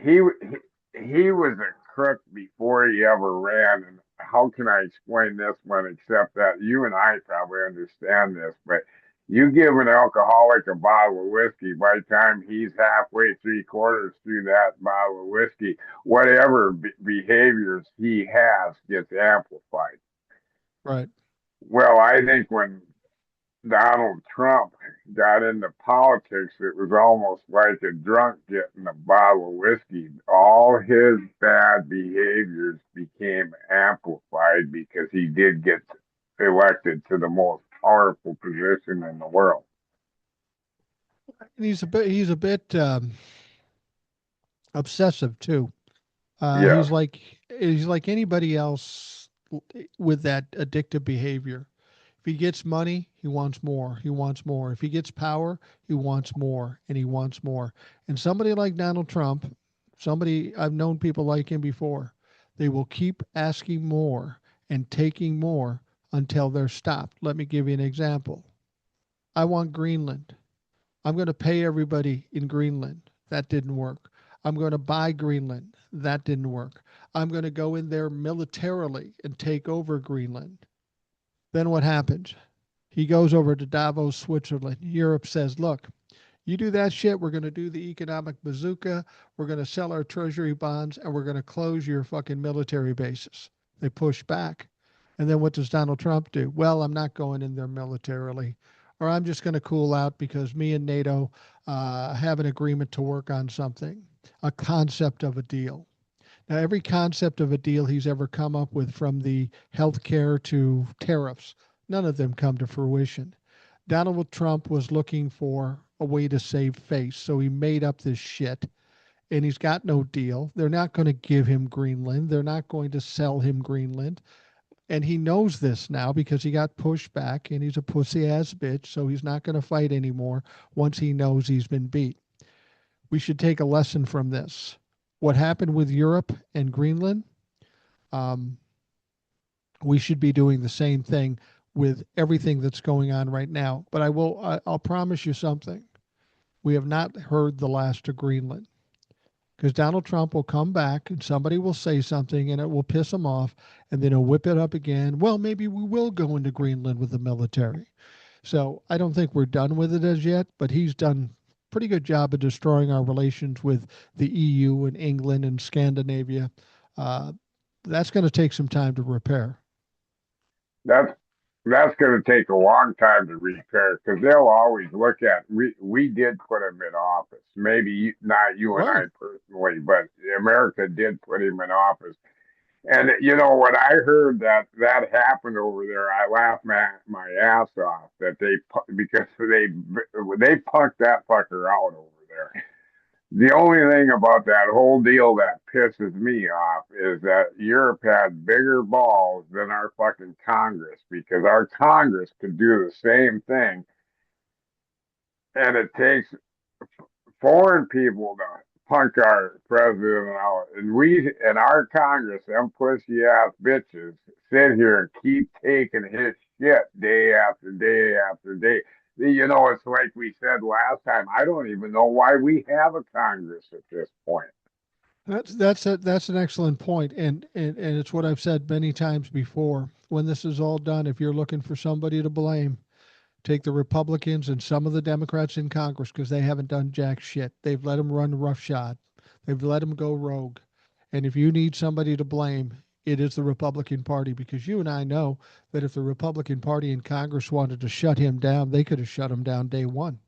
he was a crook before he ever ran. And how can I explain this one except that you and I probably understand this, but you give an alcoholic a bottle of whiskey, by the time he's halfway, three quarters through that bottle of whiskey, whatever behaviors he has gets amplified. Right. Well, I think when Donald Trump got into politics, it was almost like a drunk getting a bottle of whiskey. All his bad behaviors became amplified because he did get elected to the most powerful position in the world. And he's a bit obsessive too. Yes, He's like anybody else with that addictive behavior. If he gets money, he wants more. He wants more. If he gets power, he wants more and he wants more. And somebody like Donald Trump, somebody I've known people like him before, they will keep asking more and taking more until they're stopped. Let me give you an example. I want Greenland. I'm going to pay everybody in Greenland. That didn't work. I'm going to buy Greenland. That didn't work. I'm going to go in there militarily and take over Greenland. Then what happens? He goes over to Davos, Switzerland. Europe says, look, you do that shit, we're going to do the economic bazooka. We're going to sell our treasury bonds and we're going to close your fucking military bases. They push back. And then what does Donald Trump do? Well, I'm not going in there militarily, or I'm just going to cool out because me and NATO have an agreement to work on something, a concept of a deal. Now, every concept of a deal he's ever come up with, from the healthcare to tariffs, none of them come to fruition. Donald Trump was looking for a way to save face, so he made up this shit, and he's got no deal. They're not going to give him Greenland. They're not going to sell him Greenland. And he knows this now because he got pushed back, and he's a pussy ass bitch, so he's not going to fight anymore once he knows he's been beat. We should take a lesson from this. What happened with Europe and Greenland, um, we should be doing the same thing with everything that's going on right now. But I'll promise you something. We have not heard the last of Greenland, because Donald Trump will come back and somebody will say something and it will piss him off, and then he'll whip it up again. Well, maybe we will go into Greenland with the military. So I don't think we're done with it as yet, but he's done a pretty good job of destroying our relations with the EU and England and Scandinavia. Uh, that's going to take some time to repair. that's that's going to take a long time to repair because they'll always look at we did put him in office. Maybe not you and I Right. personally, but America did put him in office. And when I heard that happened over there, I laughed my ass off because they punked that fucker out over there. The only thing about that whole deal that pisses me off is that Europe had bigger balls than our fucking Congress because our Congress could do the same thing, and it takes foreign people to punk our president out, and we and our Congress, them pussy ass bitches, sit here and keep taking his shit day after day after day. You know, it's like we said last time. I don't even know why we have a Congress at this point. That's an excellent point, and it's what I've said many times before. When this is all done, if you're looking for somebody to blame, take the Republicans and some of the Democrats in Congress because they haven't done jack shit. They've let them run roughshod. They've let them go rogue. And if you need somebody to blame, it is the Republican Party because you and I know that if the Republican Party in Congress wanted to shut him down, they could have shut him down day one.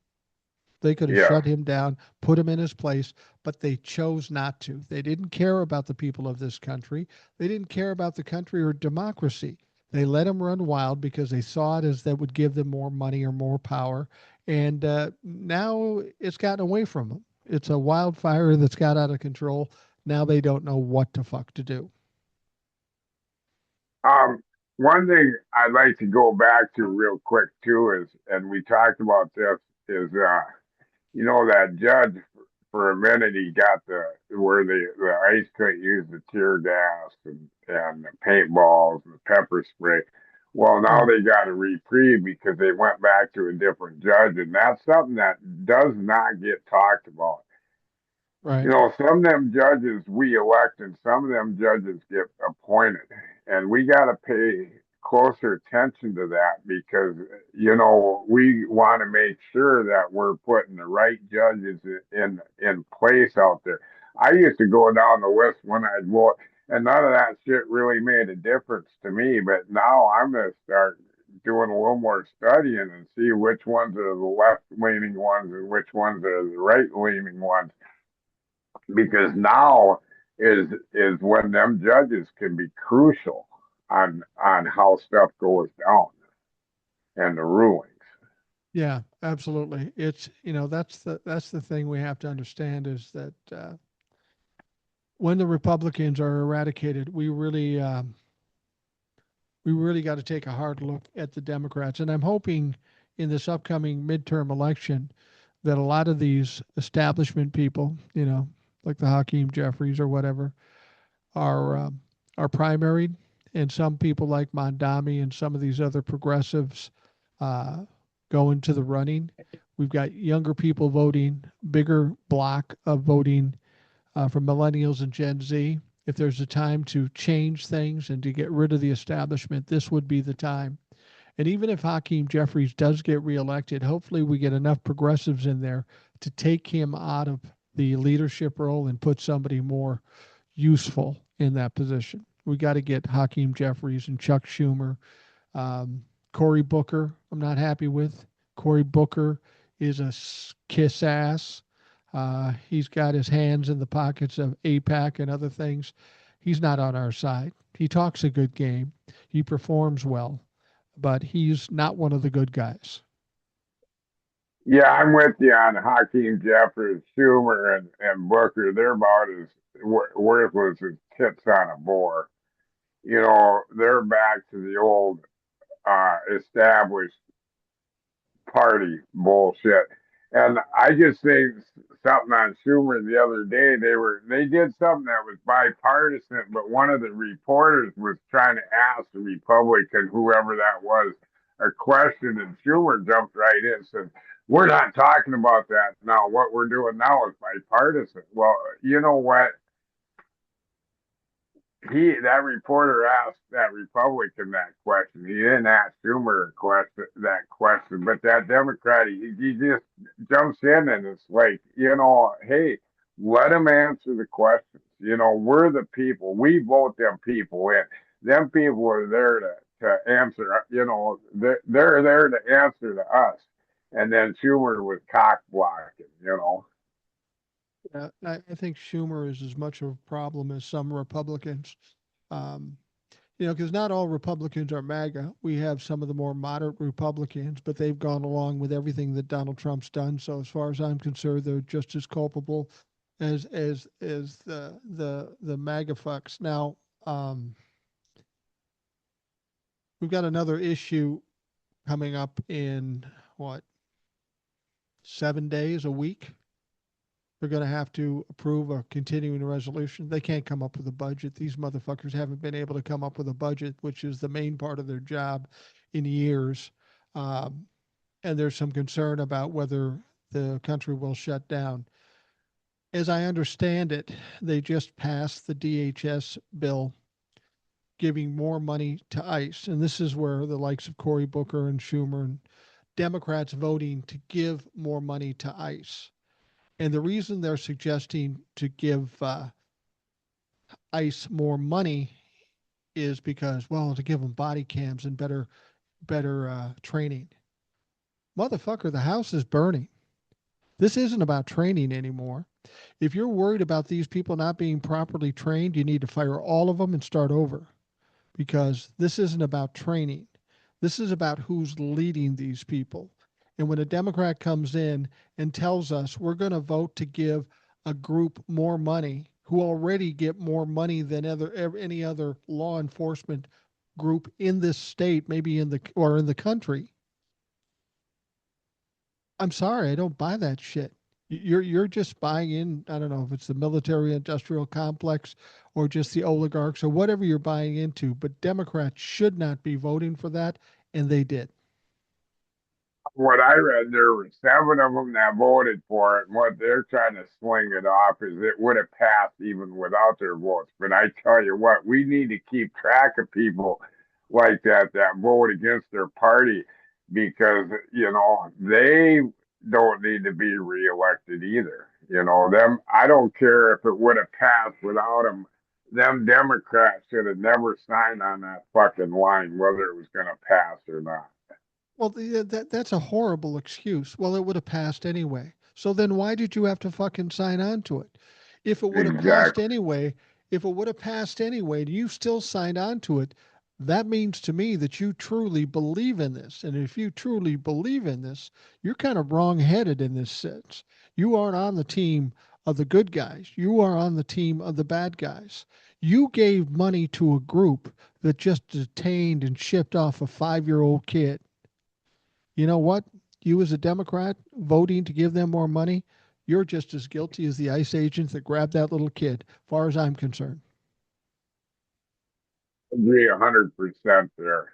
They could have Yeah. shut him down, put him in his place, but they chose not to. They didn't care about the people of this country. They didn't care about the country or democracy. They let him run wild because they saw it as that would give them more money or more power. And now it's gotten away from them. It's a wildfire that's got out of control. Now they don't know what the fuck to do. Um, One thing I'd like to go back to real quick too is, and we talked about this, is you know, that judge for a minute he got where the ICE couldn't use the tear gas and the paintballs and the pepper spray. Well, now Right, they got a reprieve because they went back to a different judge, and that's something that does not get talked about. You right. know, some of them judges we elect and some of them judges get appointed. And we got to pay closer attention to that because, you know, we want to make sure that we're putting the right judges in place out there. I used to go down the list when I'd vote, and none of that shit really made a difference to me. But now I'm going to start doing a little more studying and see which ones are the left leaning ones and which ones are the right leaning ones because now is when them judges can be crucial on how stuff goes down and the rulings. Yeah, absolutely. It's, that's the thing we have to understand is that when the Republicans are eradicated, we really got to take a hard look at the Democrats. And I'm hoping in this upcoming midterm election that a lot of these establishment people, like the Hakeem Jeffries or whatever, are primaried, and some people like Mondami and some of these other progressives uh, go into the running. We've got younger people voting, bigger block of voting from millennials and Gen Z. If there's a time to change things and to get rid of the establishment, this would be the time. And even if Hakeem Jeffries does get reelected, hopefully we get enough progressives in there to take him out of the leadership role and put somebody more useful in that position. We got to get Hakeem Jeffries and Chuck Schumer. Cory Booker, I'm not happy with. Cory Booker is a kiss ass. He's got his hands in the pockets of APAC and other things. He's not on our side. He talks a good game. He performs well, but he's not one of the good guys. Yeah, I'm with you on Hakeem Jeffries, Schumer, and Booker. They're about as worthless as tits on a boar. You know, they're back to the old established party bullshit. And I just think something on Schumer the other day. They did something that was bipartisan, but one of the reporters was trying to ask the Republican, whoever that was, a question, and Schumer jumped right in and said, "We're not talking about that now. What we're doing now is bipartisan." Well, you know what? That reporter asked that Republican that question. He didn't ask Schumer that question, but that Democrat he just jumps in and it's like, you know, hey, let him answer the questions. You know, we're the people. We vote them people in. Them people are there to answer. You know, they're there to answer to us. And then Schumer was cock blocking. You know. I think Schumer is as much of a problem as some Republicans. Um, because not all Republicans are MAGA. We have some of the more moderate Republicans, but they've gone along with everything that Donald Trump's done. So, as far as I'm concerned, they're just as culpable as the MAGA fucks. Now, we've got another issue coming up in what, 7 days, a week. They're going to have to approve a continuing resolution. They can't come up with a budget. These motherfuckers haven't been able to come up with a budget, which is the main part of their job, in years. Um, and there's some concern about whether the country will shut down. As I understand it, they just passed the DHS bill giving more money to ICE. And this is where the likes of Cory Booker and Schumer and Democrats voting to give more money to ICE. And the reason they're suggesting to give ICE more money is because, well, to give them body cams and better training. Motherfucker, the house is burning. This isn't about training anymore. If you're worried about these people not being properly trained, you need to fire all of them and start over, because this isn't about training. This is about who's leading these people. And when a Democrat comes in and tells us we're going to vote to give a group more money who already get more money than any other law enforcement group in this state, maybe in the country, I'm sorry, I don't buy that shit. You're just buying in. I don't know if it's the military industrial complex or just the oligarchs or whatever you're buying into, but Democrats should not be voting for that, and they did. What I read, there were seven of them that voted for it, and what they're trying to sling it off is it would have passed even without their votes. But I tell you what, we need to keep track of people like that that vote against their party, because they don't need to be reelected either. Them. I don't care if it would have passed without them. Them Democrats should have never signed on that fucking line, whether it was going to pass or not. Well, that's a horrible excuse. Well, it would have passed anyway. So then why did you have to fucking sign on to it? If it would have passed Exactly. anyway, if it would have passed anyway, and you still signed on to it, that means to me that you truly believe in this. And if you truly believe in this, you're kind of wrong-headed in this sense. You aren't on the team of the good guys. You are on the team of the bad guys. You gave money to a group that just detained and shipped off a 5-year-old kid. You know what? You, as a Democrat, voting to give them more money, you're just as guilty as the ICE agents that grabbed that little kid, far as I'm concerned. Agree 100% there.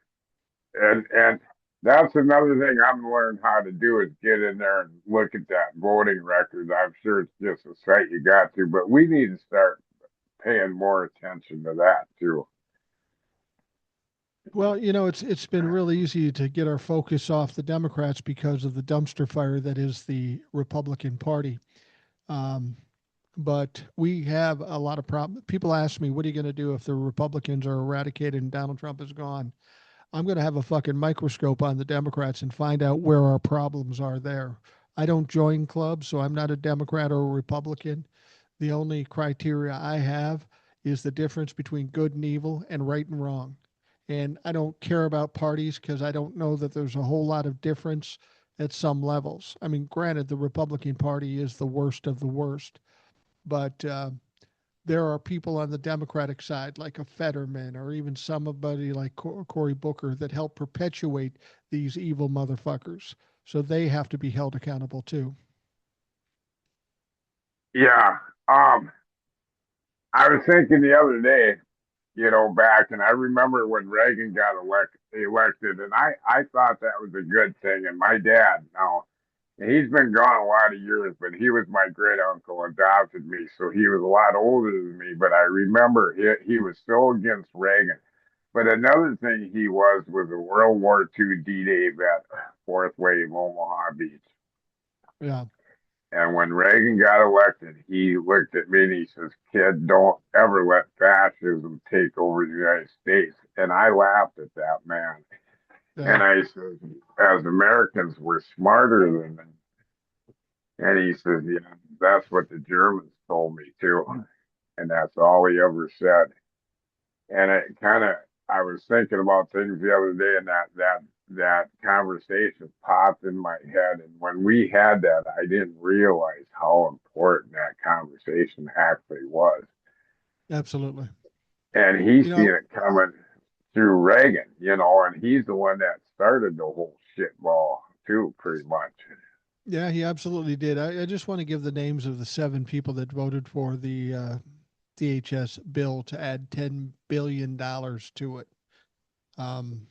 And that's another thing I'm learning how to do is get in there and look at that voting record. I'm sure it's just a site you got to, but we need to start paying more attention to that too. Well, it's been really easy to get our focus off the Democrats because of the dumpster fire that is the Republican Party. Um, but we have a lot of problems. People ask me, what are you going to do if the Republicans are eradicated and Donald Trump is gone? I'm going to have a fucking microscope on the Democrats and find out where our problems are there. I don't join clubs, so I'm not a Democrat or a Republican. The only criteria I have is the difference between good and evil and right and wrong. And I don't care about parties because I don't know that there's a whole lot of difference at some levels. I mean, granted, the Republican Party is the worst of the worst, but there are people on the Democratic side, like a Fetterman or even somebody like Cory Booker, that help perpetuate these evil motherfuckers. So they have to be held accountable too. Yeah. I was thinking the other day, back, and I remember when Reagan got elected, and I thought that was a good thing. And my dad, now, he's been gone a lot of years, but he was my great uncle, adopted me, so he was a lot older than me. But I remember he was so against Reagan. But another thing he was a World War II D-Day vet, Fourth Wave, Omaha Beach. Yeah. And when Reagan got elected, he looked at me and he says, "Kid, don't ever let fascism take over the United States." And I laughed at that man. Yeah. And I said, as Americans, we're smarter than them. And he says, "Yeah, that's what the Germans told me too." And that's all he ever said. And it kind of, I was thinking about things the other day, and that conversation popped in my head. And when we had that, I didn't realize how important that conversation actually was. Absolutely. And he's You seen know, it coming through Reagan, and he's the one that started the whole shit ball too, pretty much. yeah, he absolutely did. I just want to give the names of the 7 people that voted for the DHS bill to add $10 billion to it. Um,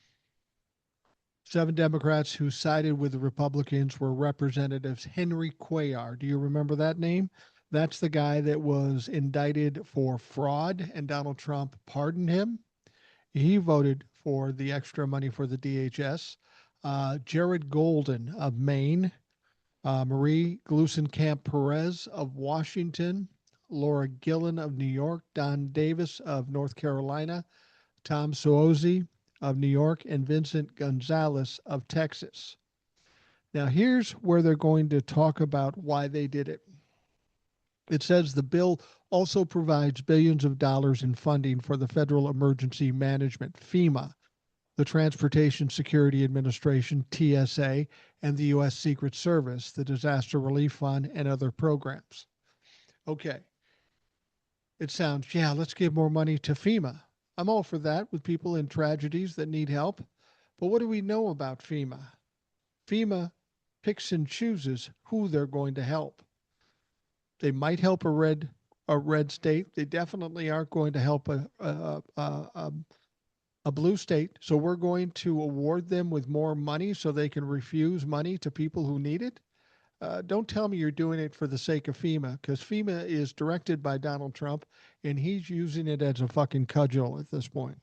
7 Democrats who sided with the Republicans were Representatives Henry Cuellar. Do you remember that name? That's the guy that was indicted for fraud, and Donald Trump pardoned him. He voted for the extra money for the DHS. Jared Golden of Maine, Marie Gluesenkamp Perez of Washington, Laura Gillen of New York, Don Davis of North Carolina, Tom Suozzi of New York, and Vincent Gonzalez of Texas. Now, here's where they're going to talk about why they did it. It says the bill also provides billions of dollars in funding for the Federal Emergency Management, FEMA, the Transportation Security Administration, TSA, and the U.S. Secret Service, the Disaster Relief Fund, and other programs. Okay. It sounds, yeah, let's give more money to FEMA. I'm all for that with people in tragedies that need help. But what do we know about FEMA? FEMA picks and chooses who they're going to help. They might help a red state. They definitely aren't going to help a blue state. So we're going to award them with more money so they can refuse money to people who need it. Don't tell me you're doing it for the sake of FEMA, because FEMA is directed by Donald Trump, and he's using it as a fucking cudgel at this point.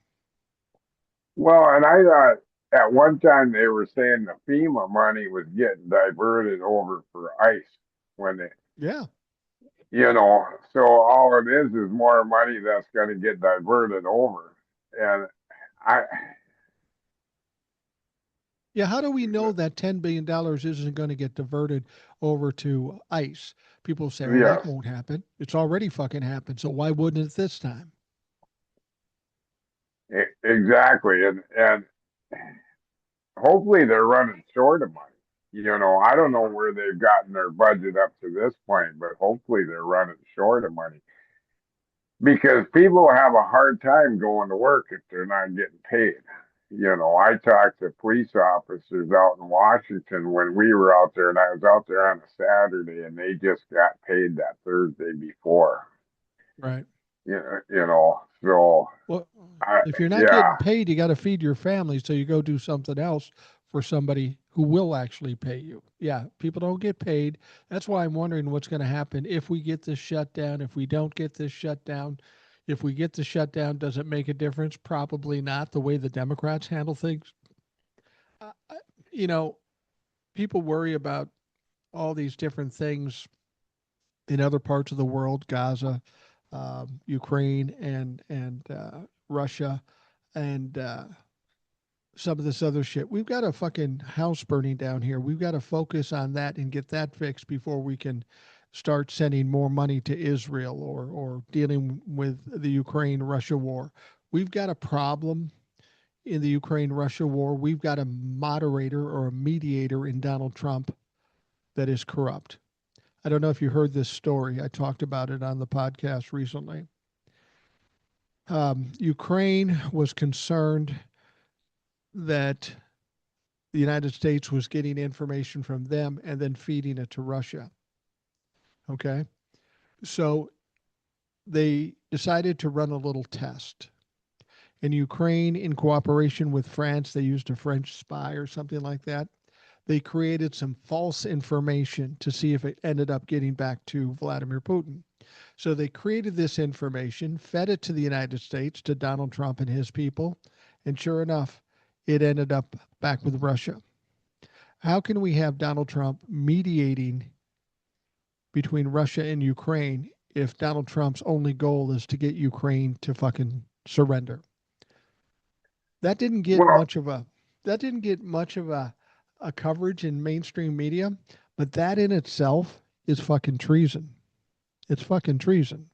Well, and I thought at one time they were saying the FEMA money was getting diverted over for ICE when they, Yeah. so all it is more money that's going to get diverted over. And I, Yeah. How do we know that $10 billion isn't going to get diverted over to ICE? People say, well, that yes, won't happen. It's already fucking happened. So why wouldn't it this time? exactly. And hopefully they're running short of money. I don't know where they've gotten their budget up to this point, but hopefully they're running short of money because people have a hard time going to work if they're not getting paid. I talked to police officers out in Washington when we were out there, and I was out there on a Saturday, and they just got paid that Thursday before. Right. So Well, I, if you're not yeah, getting paid, you got to feed your family. So you go do something else for somebody who will actually pay you. Yeah, people don't get paid. That's why I'm wondering what's going to happen if we get this shutdown, if we don't get this shutdown. If we get the shutdown, does it make a difference? Probably not, the way the Democrats handle things. Uh, uh, you know, people worry about all these different things in other parts of the world, Gaza, Ukraine, and Russia, and some of this other shit. We've got a fucking house burning down here. We've got to focus on that and get that fixed before we can start sending more money to Israel or dealing with the Ukraine Russia war. We've got a problem in the Ukraine Russia war. We've got a moderator or a mediator in Donald Trump that is corrupt. I don't know if you heard this story. I talked about it on the podcast recently. Ukraine was concerned that the United States was getting information from them and then feeding it to Russia. Okay. So they decided to run a little test. In Ukraine, in cooperation with France, they used a French spy or something like that. They created some false information to see if it ended up getting back to Vladimir Putin. So they created this information, fed it to the United States, to Donald Trump and his people, and sure enough, it ended up back with Russia. How can we have Donald Trump mediating between Russia and Ukraine if Donald Trump's only goal is to get Ukraine to fucking surrender? That didn't get well, much of a that didn't get much of a coverage in mainstream media, but that in itself is fucking treason. It's fucking treason.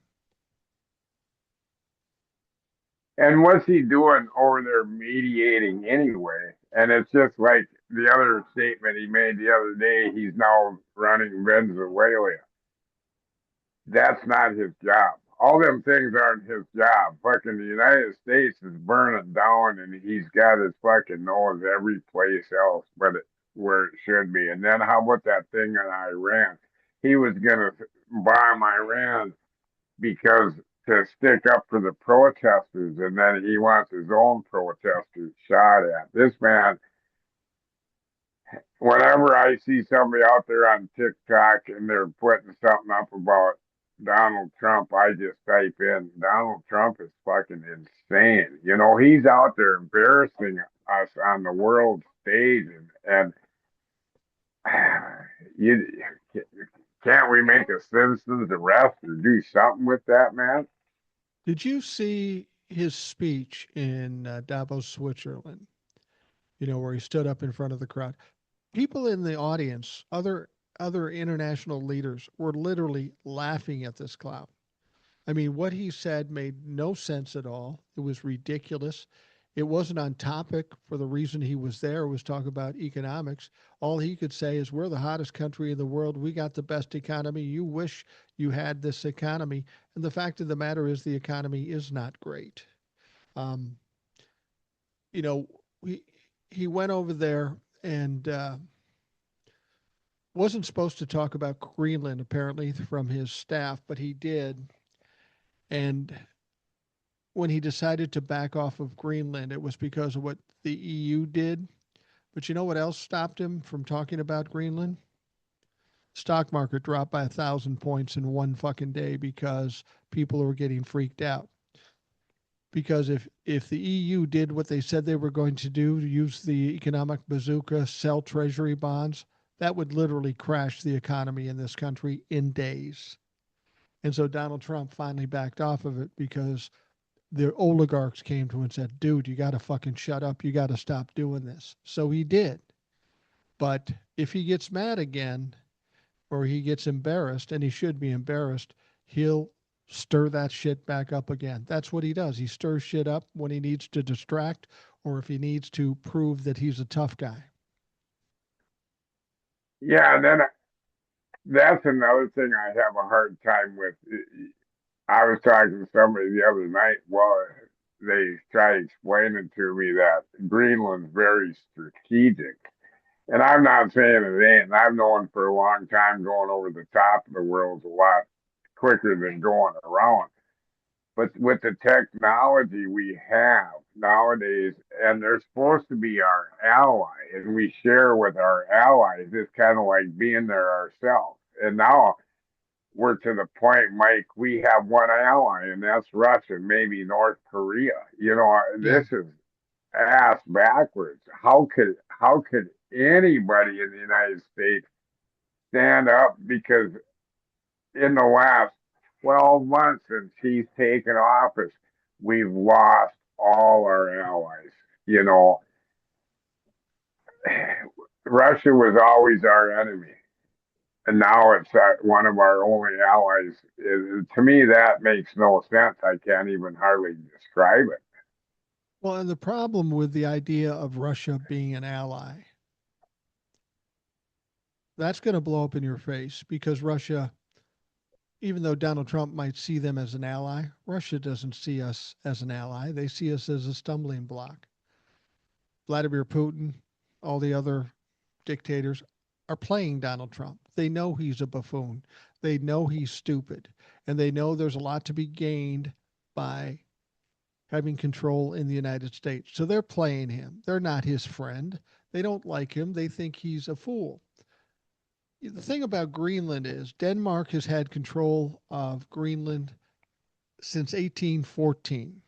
And what's he doing over there mediating anyway? And it's just like the other statement he made the other day, he's now running Venezuela. That's not his job. All them things aren't his job. Fucking the United States is burning down and he's got his fucking nose every place else but where it should be. And then how about that thing in Iran? He was gonna bomb Iran because to stick up for the protesters, and then he wants his own protesters shot at. This man, whenever I see somebody out there on TikTok and they're putting something up about Donald Trump, I just type in Donald Trump is fucking insane. You know, he's out there embarrassing us on the world stage, and you can't we make a citizen's arrest or do something with that man? Did you see his speech in Davos, Switzerland? You know, where he stood up in front of the crowd. People in the audience, other international leaders, were literally laughing at this clown. I mean, what he said made no sense at all. It was ridiculous. It wasn't on topic for the reason he was there, was talk about economics. All he could say is, we're the hottest country in the world. We got the best economy. You wish you had this economy. And the fact of the matter is, the economy is not great. Um, you know, he went over there and wasn't supposed to talk about Greenland, apparently, from his staff, but he did. And when he decided to back off of Greenland, it was because of what the EU did. But you know what else stopped him from talking about Greenland? Stock market dropped by 1,000 points in one fucking day because people were getting freaked out. Because if the EU did what they said they were going to do, use the economic bazooka, sell treasury bonds, that would literally crash the economy in this country in days. And so Donald Trump finally backed off of it because the oligarchs came to him and said, dude, you got to fucking shut up. You got to stop doing this. So he did. But if he gets mad again or he gets embarrassed, and he should be embarrassed, he'll stir that shit back up again. That's what he does. He stirs shit up when he needs to distract or if he needs to prove that he's a tough guy. Yeah, and then that's another thing I have a hard time with. I was talking to somebody the other night. Well, they tried explaining to me that Greenland's very strategic. And I'm not saying it ain't. I've known for a long time going over the top of the world's a lot quicker than going around. But with the technology we have nowadays, and they're supposed to be our ally, and we share with our allies, it's kind of like being there ourselves. And now we're to the point, Mike, we have one ally, and that's Russia, maybe North Korea. You know, Yeah. this is ass backwards. How could anybody in the United States stand up? Because in the last 12 months since he's taken office, we've lost all our allies. You know, Russia was always our enemy, and now it's one of our only allies. To me, that makes no sense. I can't even hardly describe it. Well, and the problem with the idea of Russia being an ally, that's going to blow up in your face because Russia, even though Donald Trump might see them as an ally, Russia doesn't see us as an ally. They see us as a stumbling block. Vladimir Putin, all the other dictators are playing Donald Trump. They know he's a buffoon. They know he's stupid. And they know there's a lot to be gained by having control in the United States. So they're playing him. They're not his friend. They don't like him. They think he's a fool. The thing about Greenland is Denmark has had control of Greenland since 1814.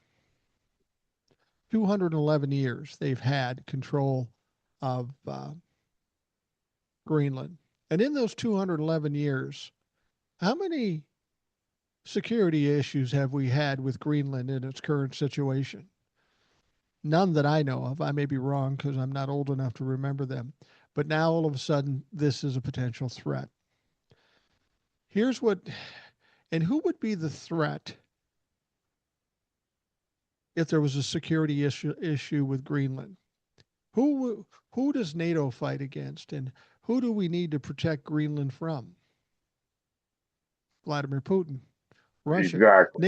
211 years they've had control of Greenland. And in those 211 years, how many security issues have we had with Greenland in its current situation? None that I know of. I may be wrong because I'm not old enough to remember them. But now all of a sudden, this is a potential threat. Here's what, and who would be the threat if there was a security issue with Greenland. Who does NATO fight against, and who do we need to protect Greenland from? Vladimir Putin, Russia. Exactly.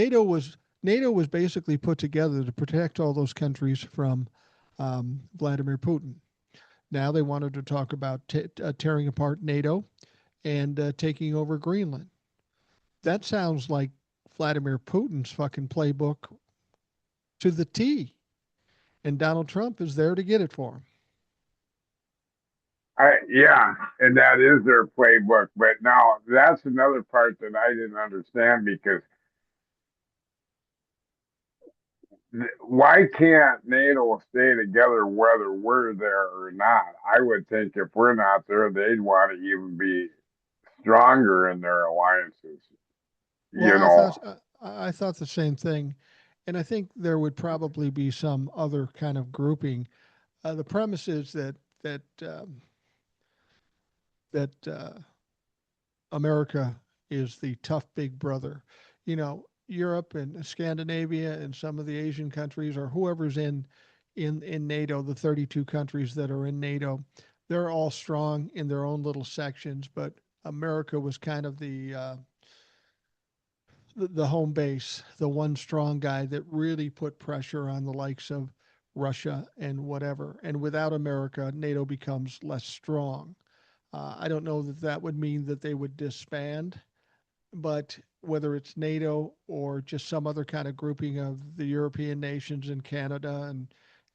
NATO was basically put together to protect all those countries from Vladimir Putin. Now they wanted to talk about tearing apart NATO and taking over Greenland. That sounds like Vladimir Putin's fucking playbook to the T. And Donald Trump is there to get it for him. Yeah, and that is their playbook. But now that's another part that I didn't understand because why can't NATO stay together whether we're there or not? I would think if we're not there, they'd want to even be stronger in their alliances. Well, You know, I thought the same thing, and I think there would probably be some other kind of grouping. The premise is that America is the tough big brother. Europe and Scandinavia and some of the Asian countries, or whoever's in NATO, the 32 countries that are in NATO, they're all strong in their own little sections, but America was kind of the home base, the one strong guy that really put pressure on the likes of Russia and whatever. And without America, NATO becomes less strong. I don't know that that would mean that they would disband, but whether it's NATO or just some other kind of grouping of the European nations and Canada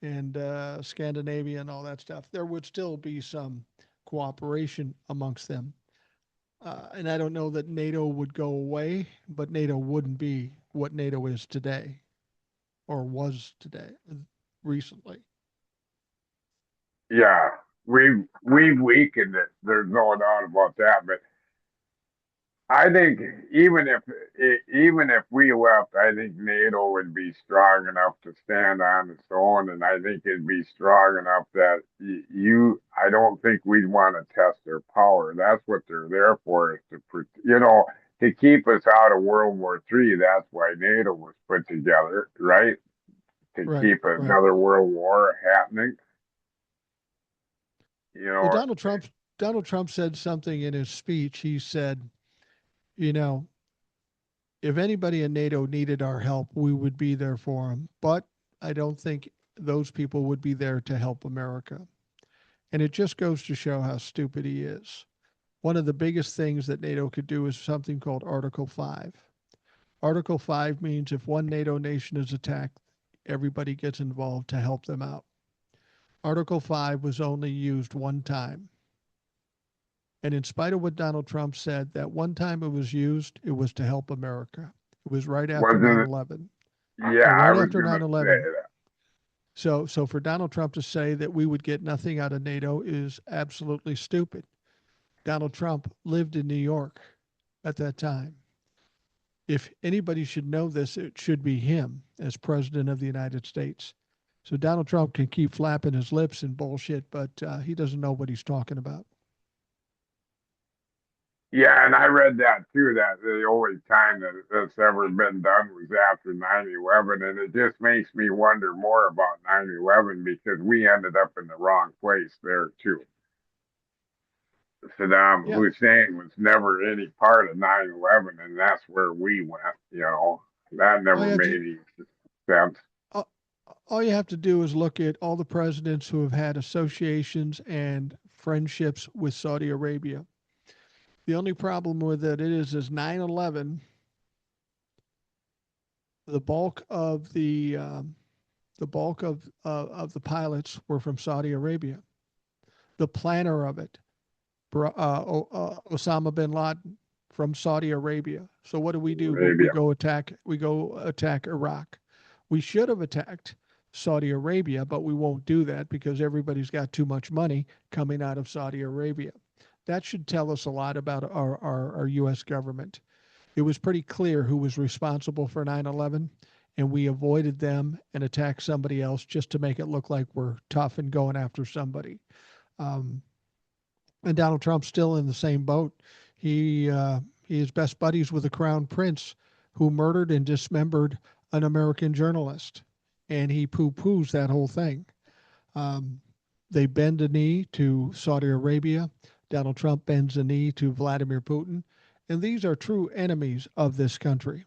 and Scandinavia and all that stuff, there would still be some cooperation amongst them. And I don't know that NATO would go away, but NATO wouldn't be what NATO is today or was today recently. yeah, we've weakened it. There's no doubt about that. But I think even if we left, I think NATO would be strong enough to stand on its own, and I think it'd be strong enough that you. I don't think we'd want to test their power. That's what they're there for, is to keep us out of World War III. That's why NATO was put together, right? To Right, keep right. another world war happening. You Well, know, Donald Trump said something in his speech. He said, you know, if anybody in NATO needed our help, we would be there for them. But I don't think those people would be there to help America. And it just goes to show how stupid he is. One of the biggest things that NATO could do is something called Article 5. Article 5 means if one NATO nation is attacked, everybody gets involved to help them out. Article 5 was only used one time. And in spite of what Donald Trump said, that one time it was used, it was to help America. It was right after wasn't 9 it? 11. Yeah, So, I right was after 9 gonna say 11. that. So for Donald Trump to say that we would get nothing out of NATO is absolutely stupid. Donald Trump lived in New York at that time. If anybody should know this, it should be him as president of the United States. So Donald Trump can keep flapping his lips and bullshit, but he doesn't know what he's talking about. Yeah, and I read that too, that the only time that that's ever been done was after 9/11. And it just makes me wonder more about 9/11 because we ended up in the wrong place there too. Saddam Yeah, Hussein was never any part of 9/11, and that's where we went. That all never you have to made any sense. all, all you have to do is look at all the presidents who have had associations and friendships with Saudi Arabia. The only problem with it is 9/11. The bulk of the pilots were from Saudi Arabia. The planner of it, Osama bin Laden, from Saudi Arabia. So what do? We Arabia. go attack. We go attack Iraq. We should have attacked Saudi Arabia, but we won't do that because everybody's got too much money coming out of Saudi Arabia. That should tell us a lot about our U.S. government. It was pretty clear who was responsible for 9/11, and we avoided them and attacked somebody else just to make it look like we're tough and going after somebody. Um, and Donald Trump's still in the same boat. He is best buddies with the Crown Prince, who murdered and dismembered an American journalist. and he poo-poos that whole thing. Um, they bend a knee to Saudi Arabia. Donald Trump bends a knee to Vladimir Putin. And these are true enemies of this country.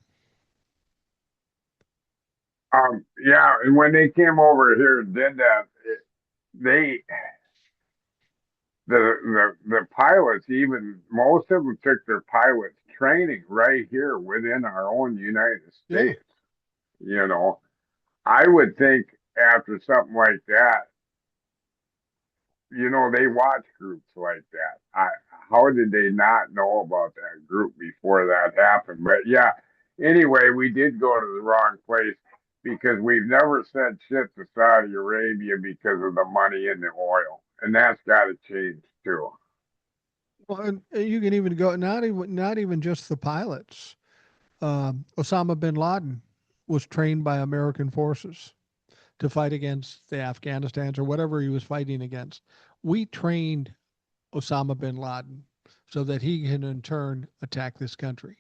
Yeah, and when they came over here and did that, they the pilots, even most of them took their pilots training right here within our own United Yeah. States. You know, I would think after something like that, they watch groups like that. How did they not know about that group before that happened? But yeah, anyway, we did go to the wrong place because we've never said shit to Saudi Arabia because of the money and the oil, and that's got to change too. Well, and you can even go not even just the pilots. Osama bin Laden was trained by American forces to fight against the Afghanistans or whatever he was fighting against. We trained Osama bin Laden so that he can in turn attack this country.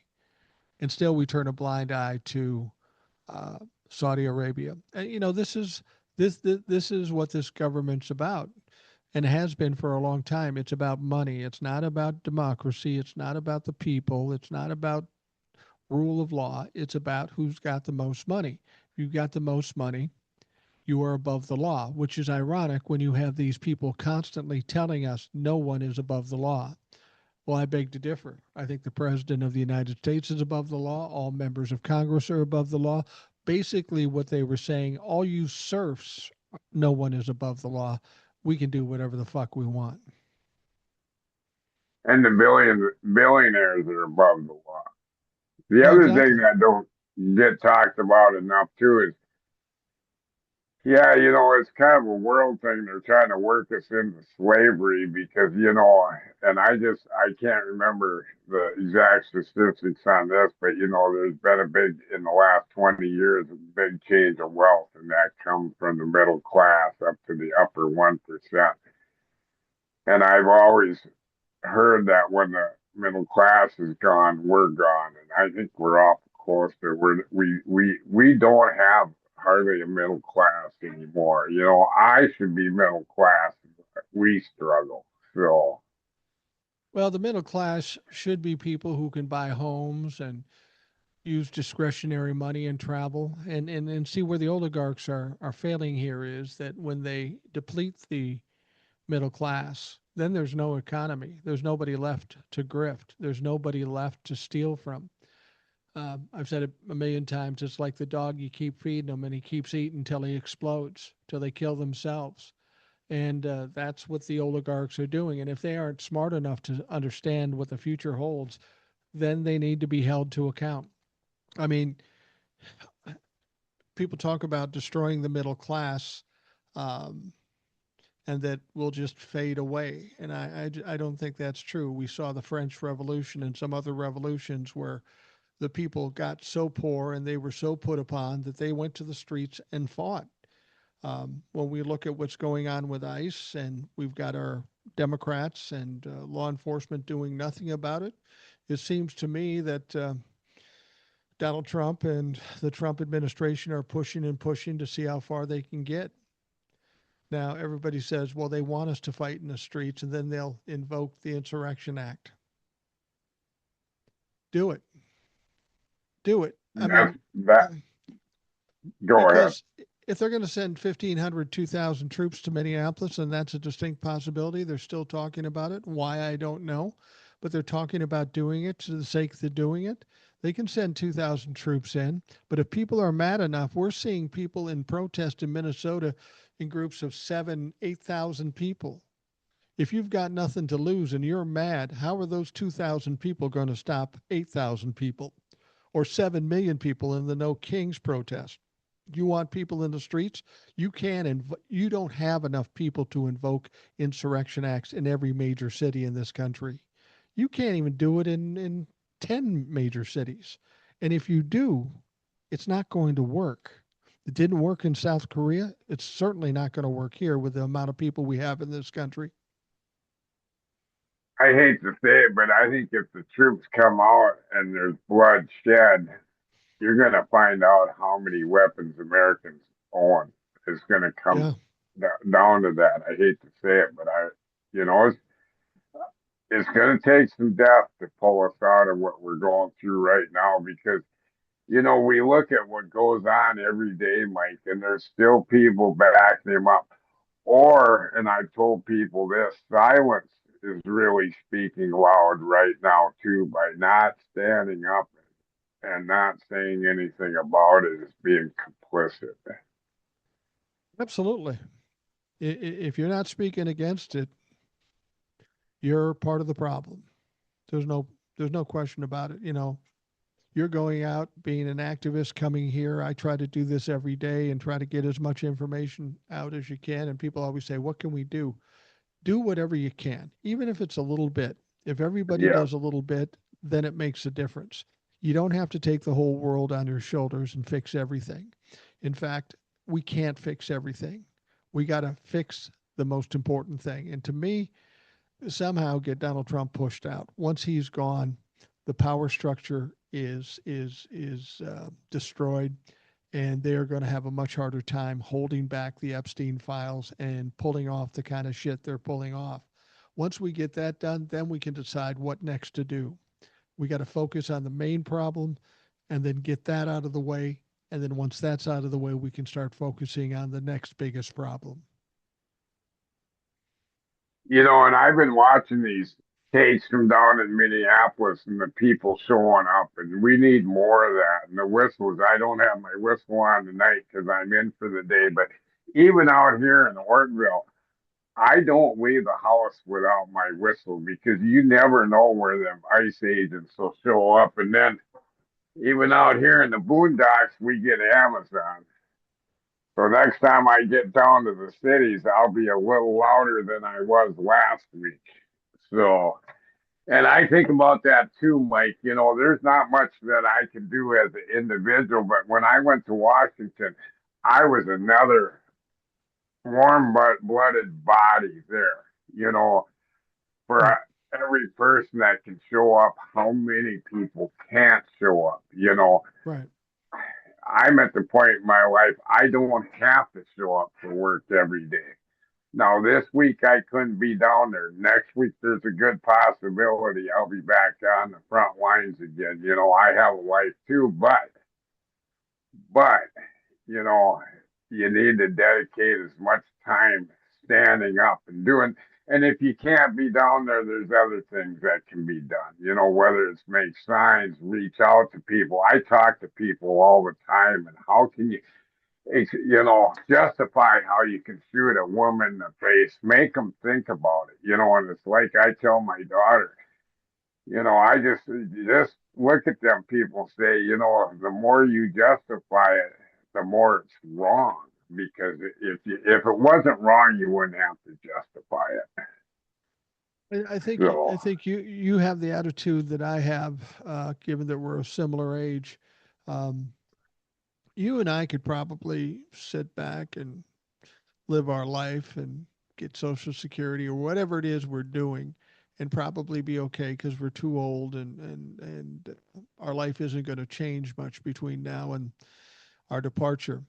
And still we turn a blind eye to uh, Saudi Arabia. And this is what this government's about and has been for a long time. It's about money. It's not about democracy. It's not about the people. It's not about rule of law. It's about who's got the most money. If you've got the most money, you are above the law, which is ironic when you have these people constantly telling us no one is above the law. Well, I beg to differ. I think the President of the United States is above the law. All members of Congress are above the law. Basically, what they were saying, all you serfs, no one is above the law. We can do whatever the fuck we want. And the billionaires are above the law. The Well, other thing exactly. that don't get talked about enough too is, yeah, it's kind of a world thing. They're trying to work us into slavery because, and I can't remember the exact statistics on this, but, there's been a big, in the last 20 years, a big change of wealth, and that comes from the middle class up to the upper 1%. And I've always heard that when the middle class is gone, we're gone, and I think we're off course. That we don't have hardly a middle class anymore. I should be middle class, but we struggle. So, Well, the middle class should be people who can buy homes and use discretionary money and travel. And see where the oligarchs are failing here is that when they deplete the middle class, then there's no economy. There's nobody left to grift. There's nobody left to steal from. I've said it a million times. It's like the dog you keep feeding him and he keeps eating until he explodes, till they kill themselves. And that's what the oligarchs are doing. And if they aren't smart enough to understand what the future holds, then they need to be held to account. I mean, people talk about destroying the middle class, um, and that will just fade away. And I don't think that's true. We saw the French Revolution and some other revolutions where the people got so poor and they were so put upon that they went to the streets and fought. When we look at what's going on with ICE and we've got our Democrats and law enforcement doing nothing about it, it seems to me that Donald Trump and the Trump administration are pushing and pushing to see how far they can get. Now, everybody says, well, they want us to fight in the streets, and then they'll invoke the Insurrection Act. Do it. Do it. I that's mean, that. Go ahead. because if they're going to send 1,500, 2,000 troops to Minneapolis, and that's a distinct possibility, they're still talking about it. Why, I don't know. But they're talking about doing it for the sake of doing it. They can send 2,000 troops in. But if people are mad enough, we're seeing people in protest in Minnesota in groups of 7, 8,000 people. If you've got nothing to lose and you're mad, how are those 2,000 people going to stop 8,000 people or 7 million people in the No Kings protest? You want people in the streets? You can, and you don't have enough people to invoke insurrection acts in every major city in this country. You can't even do it in 10 major cities. And if you do, it's not going to work. It didn't work in South Korea. It's certainly not going to work here with the amount of people we have in this country. I hate to say it, but I think if the troops come out and there's blood shed, you're going to find out how many weapons Americans own. It's going to come Yeah, down to that. I hate to say it, but you know, it's going to take some death to pull us out of what we're going through right now because, we look at what goes on every day, Mike, and there's still people backing him up. And I've told people this, silence is really speaking loud right now, too, by not standing up and not saying anything about it is being complicit. absolutely. If you're not speaking against it, you're part of the problem. There's no there's no question about it. You're going out being an activist coming here. I try to do this every day and try to get as much information out as you can. And people always say, what can we do? Do whatever you can, even if it's a little bit. If everybody Yeah. does a little bit, then it makes a difference. You don't have to take the whole world on your shoulders and fix everything. In fact, we can't fix everything. We got to fix the most important thing. And to me, somehow get Donald Trump pushed out. Once he's gone, the power structure is destroyed, and they are going to have a much harder time holding back the Epstein files and pulling off the kind of shit they're pulling off. Once we get that done, then we can decide what next to do. We got to focus on the main problem and then get that out of the way. And then once that's out of the way, we can start focusing on the next biggest problem. And I've been watching these tapes from down in Minneapolis and the people showing up, and we need more of that. And the whistles, I don't have my whistle on tonight because I'm in for the day, but even out here in Ortonville, I don't leave the house without my whistle because you never know where them ICE agents will show up. And then even out here in the boondocks, we get Amazon. So next time I get down to the cities, I'll be a little louder than I was last week. So, and I think about that too, Mike. There's not much that I can do as an individual, but when I went to Washington, I was another warm blooded body there. You know, for Right, every person that can show up, how many people can't show up? right. I'm at the point in my life I don't have to show up for work every day. Now, this week I couldn't be down there. Next week, there's a good possibility I'll be back on the front lines again. I have a wife too, but, you know, you need to dedicate as much time standing up and doing. And if you can't be down there, there's other things that can be done. Whether it's make signs, reach out to people. I talk to people all the time, and how can justify how you can shoot a woman in the face, make them think about it, and it's like I tell my daughter, I just look at them people and say, the more you justify it, the more it's wrong. Because if it wasn't wrong, you wouldn't have to justify it. I So think you have the attitude that I have, given that we're a similar age. Um, you and I could probably sit back and live our life and get Social Security or whatever it is we're doing, and probably be okay because we're too old and our life isn't going to change much between now and our departure.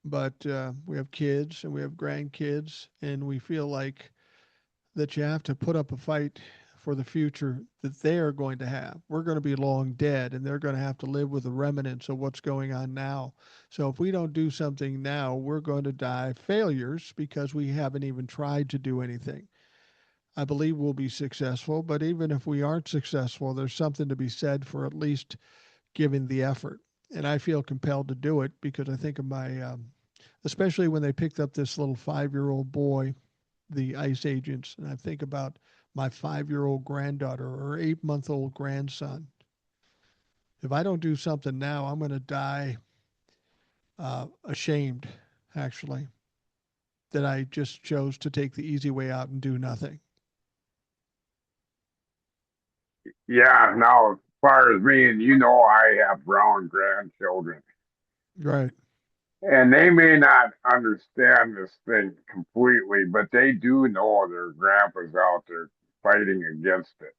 But we have kids and we have grandkids, and we feel like that you have to put up a fight for the future that they are going to have. We're going to be long dead, and they're going to have to live with the remnants of what's going on now. So if we don't do something now, we're going to die failures because we haven't even tried to do anything. I believe we'll be successful, but even if we aren't successful, there's something to be said for at least giving the effort. And I feel compelled to do it because I think of especially when they picked up this little 5-year-old boy, the ICE agents, and I think about my 5-year-old granddaughter or 8-month-old grandson. If I don't do something now, I'm going to die ashamed, actually, that I just chose to take the easy way out and do nothing. yeah, now as far as me, and I have brown grandchildren. Right. And they may not understand this thing completely, but they do know their grandpa's out there fighting against it,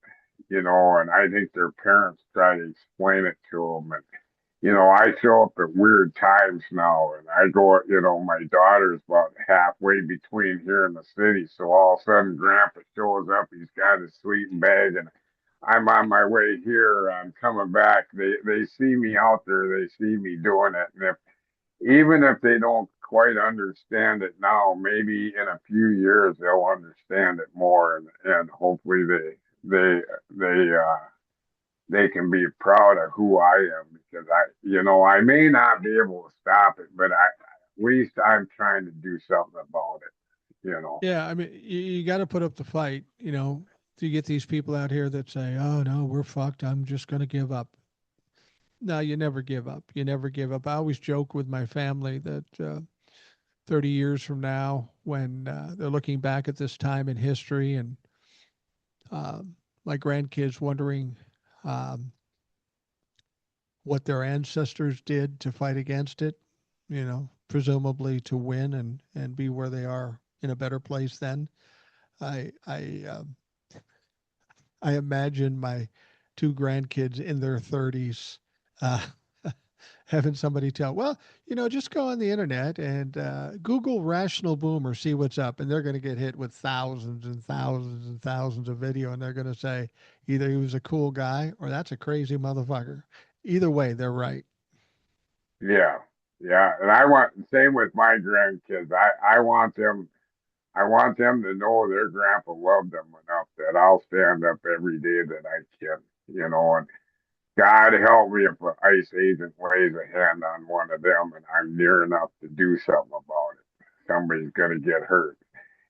and I think their parents try to explain it to them. I show up at weird times now, and I go, my daughter's about halfway between here and the city, so all of a sudden Grandpa shows up, he's got his sleeping bag, and I'm on my way here, I'm coming back. They see me out there, they see me doing it, and even if they don't quite understand it now, maybe in a few years they'll understand it more, and hopefully they can be proud of who I am because I may not be able to stop it, but at least I'm trying to do something about it. Yeah, I mean, you got to put up the fight, to get these people out here that say, "Oh no, we're fucked. I'm just going to give up." No, you never give up. You never give up. I always joke with my family that 30 years from now, when they're looking back at this time in history and my grandkids wondering um, what their ancestors did to fight against it, presumably to win and be where they are in a better place then. I I um, I imagine my two grandkids in their 30s uh, having somebody tell, well, just go on the internet and Google rational boomer, see what's up. And they're going to get hit with thousands and thousands and thousands of video. And they're going to say either he was a cool guy or that's a crazy motherfucker. Either way, they're right. Yeah, yeah, and I want same with my grandkids. I want them to know their grandpa loved them enough that I'll stand up every day that I can. And God help me if an ICE agent lays a hand on one of them and I'm near enough to do something about it. Somebody's gonna get hurt.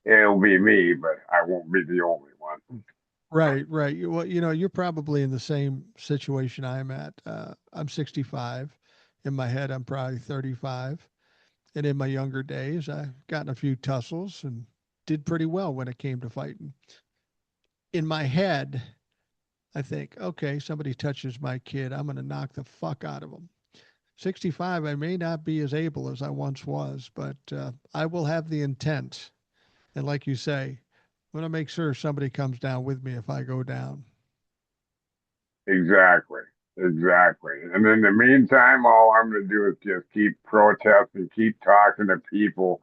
It'll be me, but I won't be the only one. Right, right. Well, you're probably in the same situation I'm at. I'm 65. In my head, I'm probably 35. And in my younger days, I've gotten a few tussles and did pretty well when it came to fighting. In my head, I think, okay, somebody touches my kid, I'm going to knock the fuck out of them. 65, I may not be as able as I once was, but I will have the intent. And like you say, I'm going to make sure somebody comes down with me if I go down. Exactly. Exactly. And in the meantime, all I'm gonna do is just keep protesting, keep talking to people.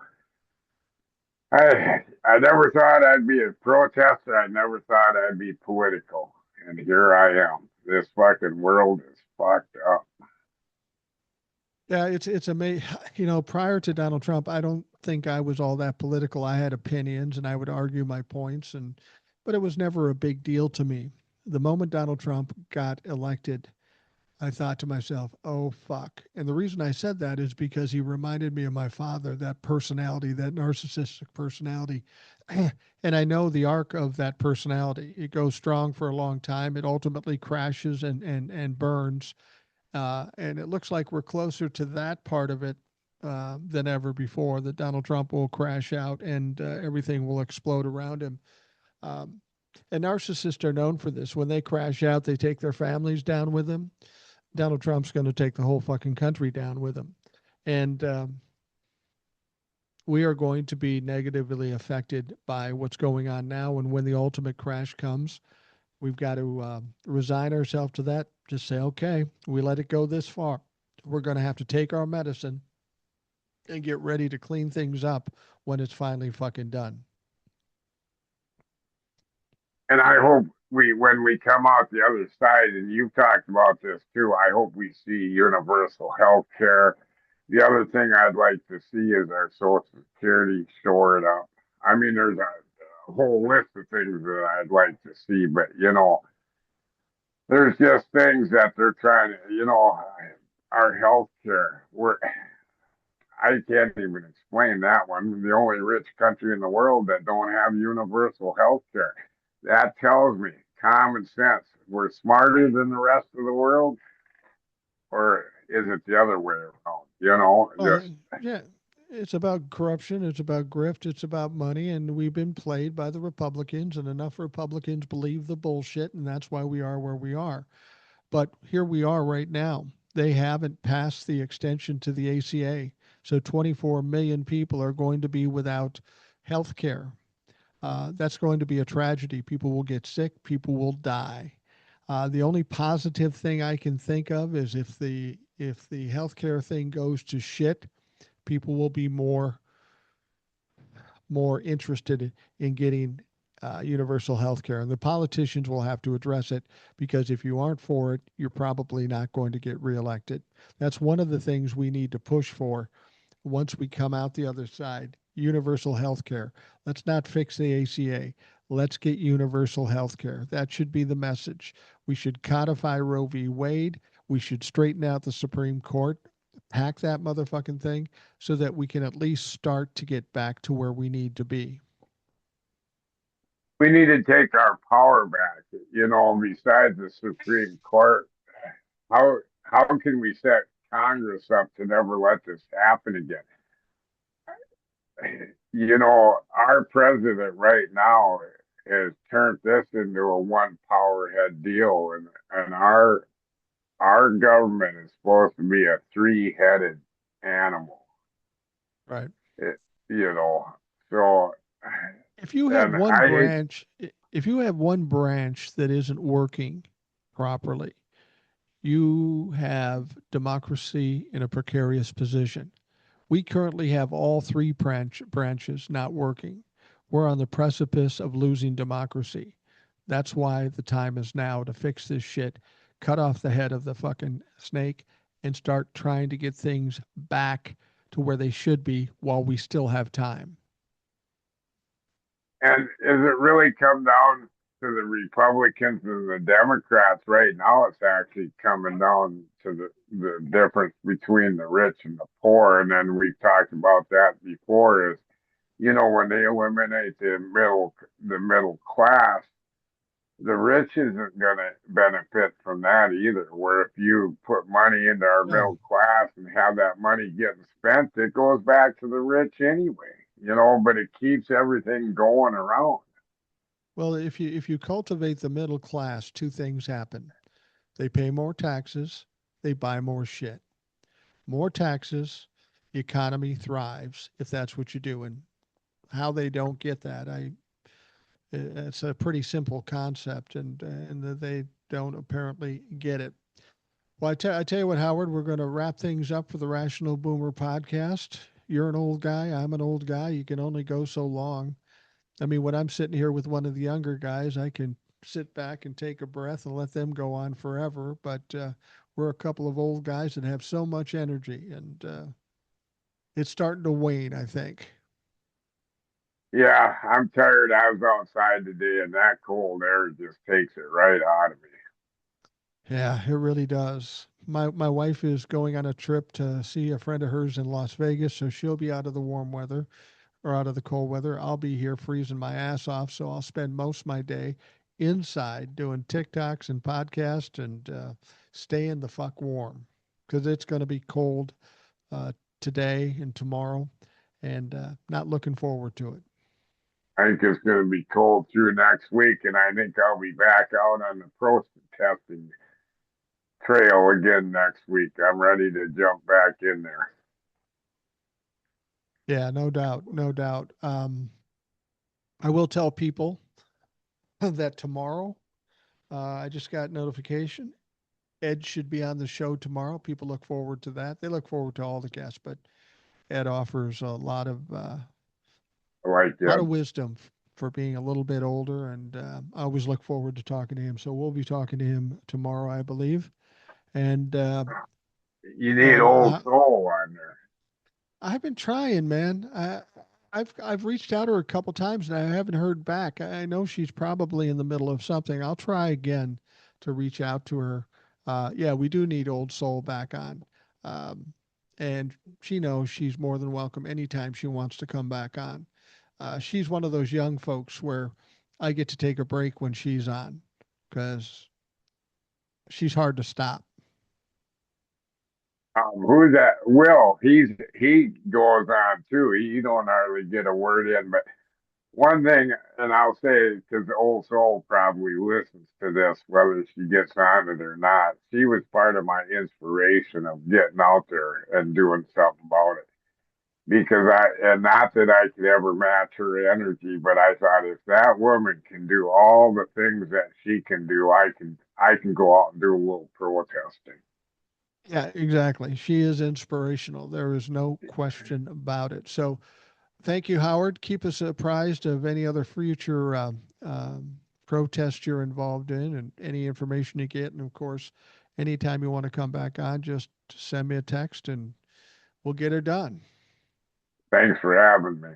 I never thought I'd be a protester. I never thought I'd be political. And here I am. This fucking world is fucked up. Yeah, it's amazing. Prior to Donald Trump, I don't think I was all that political. I had opinions and I would argue my points, but it was never a big deal to me. The moment Donald Trump got elected, I thought to myself, "Oh fuck." And the reason I said that is because he reminded me of my father, that personality, that narcissistic personality. And I know the arc of that personality. It goes strong for a long time. It ultimately crashes and burns, and it looks like we're closer to that part of it than ever before, that Donald Trump will crash out and everything will explode around him. Um, and narcissists are known for this. When they crash out, they take their families down with them. Donald Trump's going to take the whole fucking country down with him. And we are going to be negatively affected by what's going on now. And when the ultimate crash comes, we've got to resign ourselves to that. Just say, okay, we let it go this far. We're going to have to take our medicine and get ready to clean things up when it's finally fucking done. And I hope when we come out the other side, and you've talked about this too, I hope we see universal health care. The other thing I'd like to see is our Social Security shored up. I mean, there's a whole list of things that I'd like to see, but there's just things that they're trying to, our health care. I can't even explain that one. We're the only rich country in the world that don't have universal health care. That tells me common sense. We're smarter than the rest of the world, or is it the other way around? Oh, Just yeah. It's about corruption. It's about grift. It's about money. And we've been played by the Republicans, and enough Republicans believe the bullshit. And that's why we are where we are. But here we are right now. They haven't passed the extension to the ACA. So 24 million people are going to be without health care. That's going to be a tragedy. People will get sick, people will die. The only positive thing I can think of is if the If the healthcare thing goes to shit, people will be more interested in getting universal health care. And the politicians will have to address it because if you aren't for it, you're probably not going to get reelected. That's one of the things we need to push for once we come out the other side. Universal health care. Let's not fix the ACA. Let's get universal health care. That should be the message. We should codify Roe v. Wade. We should straighten out the Supreme Court, hack that motherfucking thing so that we can at least start to get back to where we need to be. We need to take our power back. Besides the Supreme Court, how can we set Congress up to never let this happen again? Our president right now has turned this into a one power head deal, and our government is supposed to be a three-headed animal. Right. It, you know, so If you have and one I branch, if you have one branch that isn't working properly, you have democracy in a precarious position. We currently have all three branches not working. We're on the precipice of losing democracy. That's why the time is now to fix this shit, cut off the head of the fucking snake, and start trying to get things back to where they should be while we still have time. and is it really come down to the Republicans and the Democrats right now? It's actually coming down to the difference between the rich and the poor, and then we've talked about that before. Is when they eliminate the middle class, the rich isn't going to benefit from that either. Where if you put money into our No. middle class and have that money getting spent, it goes back to the rich anyway. But it keeps everything going around. Well, if you cultivate the middle class, two things happen. They pay more taxes, they buy more shit. More taxes, the economy thrives if that's what you do. And how they don't get that, it's a pretty simple concept, and they don't apparently get it. Well, I tell you what, Howard, we're going to wrap things up for the Rational Boomer podcast. You're an old guy. I'm an old guy. You can only go so long. I mean, when I'm sitting here with one of the younger guys, I can sit back and take a breath and let them go on forever. But we're a couple of old guys that have so much energy, and it's starting to wane, I think. Yeah, I'm tired. I was outside today, and that cold air just takes it right out of me. Yeah, it really does. My wife is going on a trip to see a friend of hers in Las Vegas, so she'll be out of the warm weather or out of the cold weather. I'll be here freezing my ass off, so I'll spend most of my day inside doing TikToks and podcasts and staying the fuck warm because it's going to be cold today and tomorrow, and not looking forward to it. I think it's going to be cold through next week, and I think I'll be back out on the protesting trail again next week. I'm ready to jump back in there. Yeah, no doubt, no doubt. I will tell people that tomorrow, I just got notification. Ed should be on the show tomorrow. People look forward to that. They look forward to all the guests, but Ed offers Like a lot that. of wisdom for being a little bit older, and I always look forward to talking to him. So we'll be talking to him tomorrow, I believe. And You need old uh, soul on there. I've been trying, man. I've reached out to her a couple times and I haven't heard back. I know she's probably in the middle of something. I'll try again to reach out to her. Yeah, we do need old soul back on. Um, and she knows she's more than welcome anytime she wants to come back on. She's one of those young folks where I get to take a break when she's on because she's hard to stop. Who's that? Will. He goes on too. He don't hardly get a word in. But one thing, and I'll say because the old soul probably listens to this, whether she gets on it or not. She was part of my inspiration of getting out there and doing something about it. Because and not that I could ever match her energy, but I thought if that woman can do all the things that she can do, I can go out and do a little protesting. Yeah, exactly. She is inspirational. There is no question about it. So thank you, Howard. Keep us apprised of any other future protests you're involved in and any information you get. And of course, anytime you want to come back on, just send me a text and we'll get it done. Thanks for having me.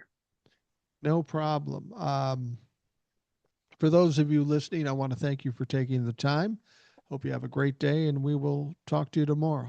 No problem. For those of you listening, I want to thank you for taking the time. Hope you have a great day, and we will talk to you tomorrow.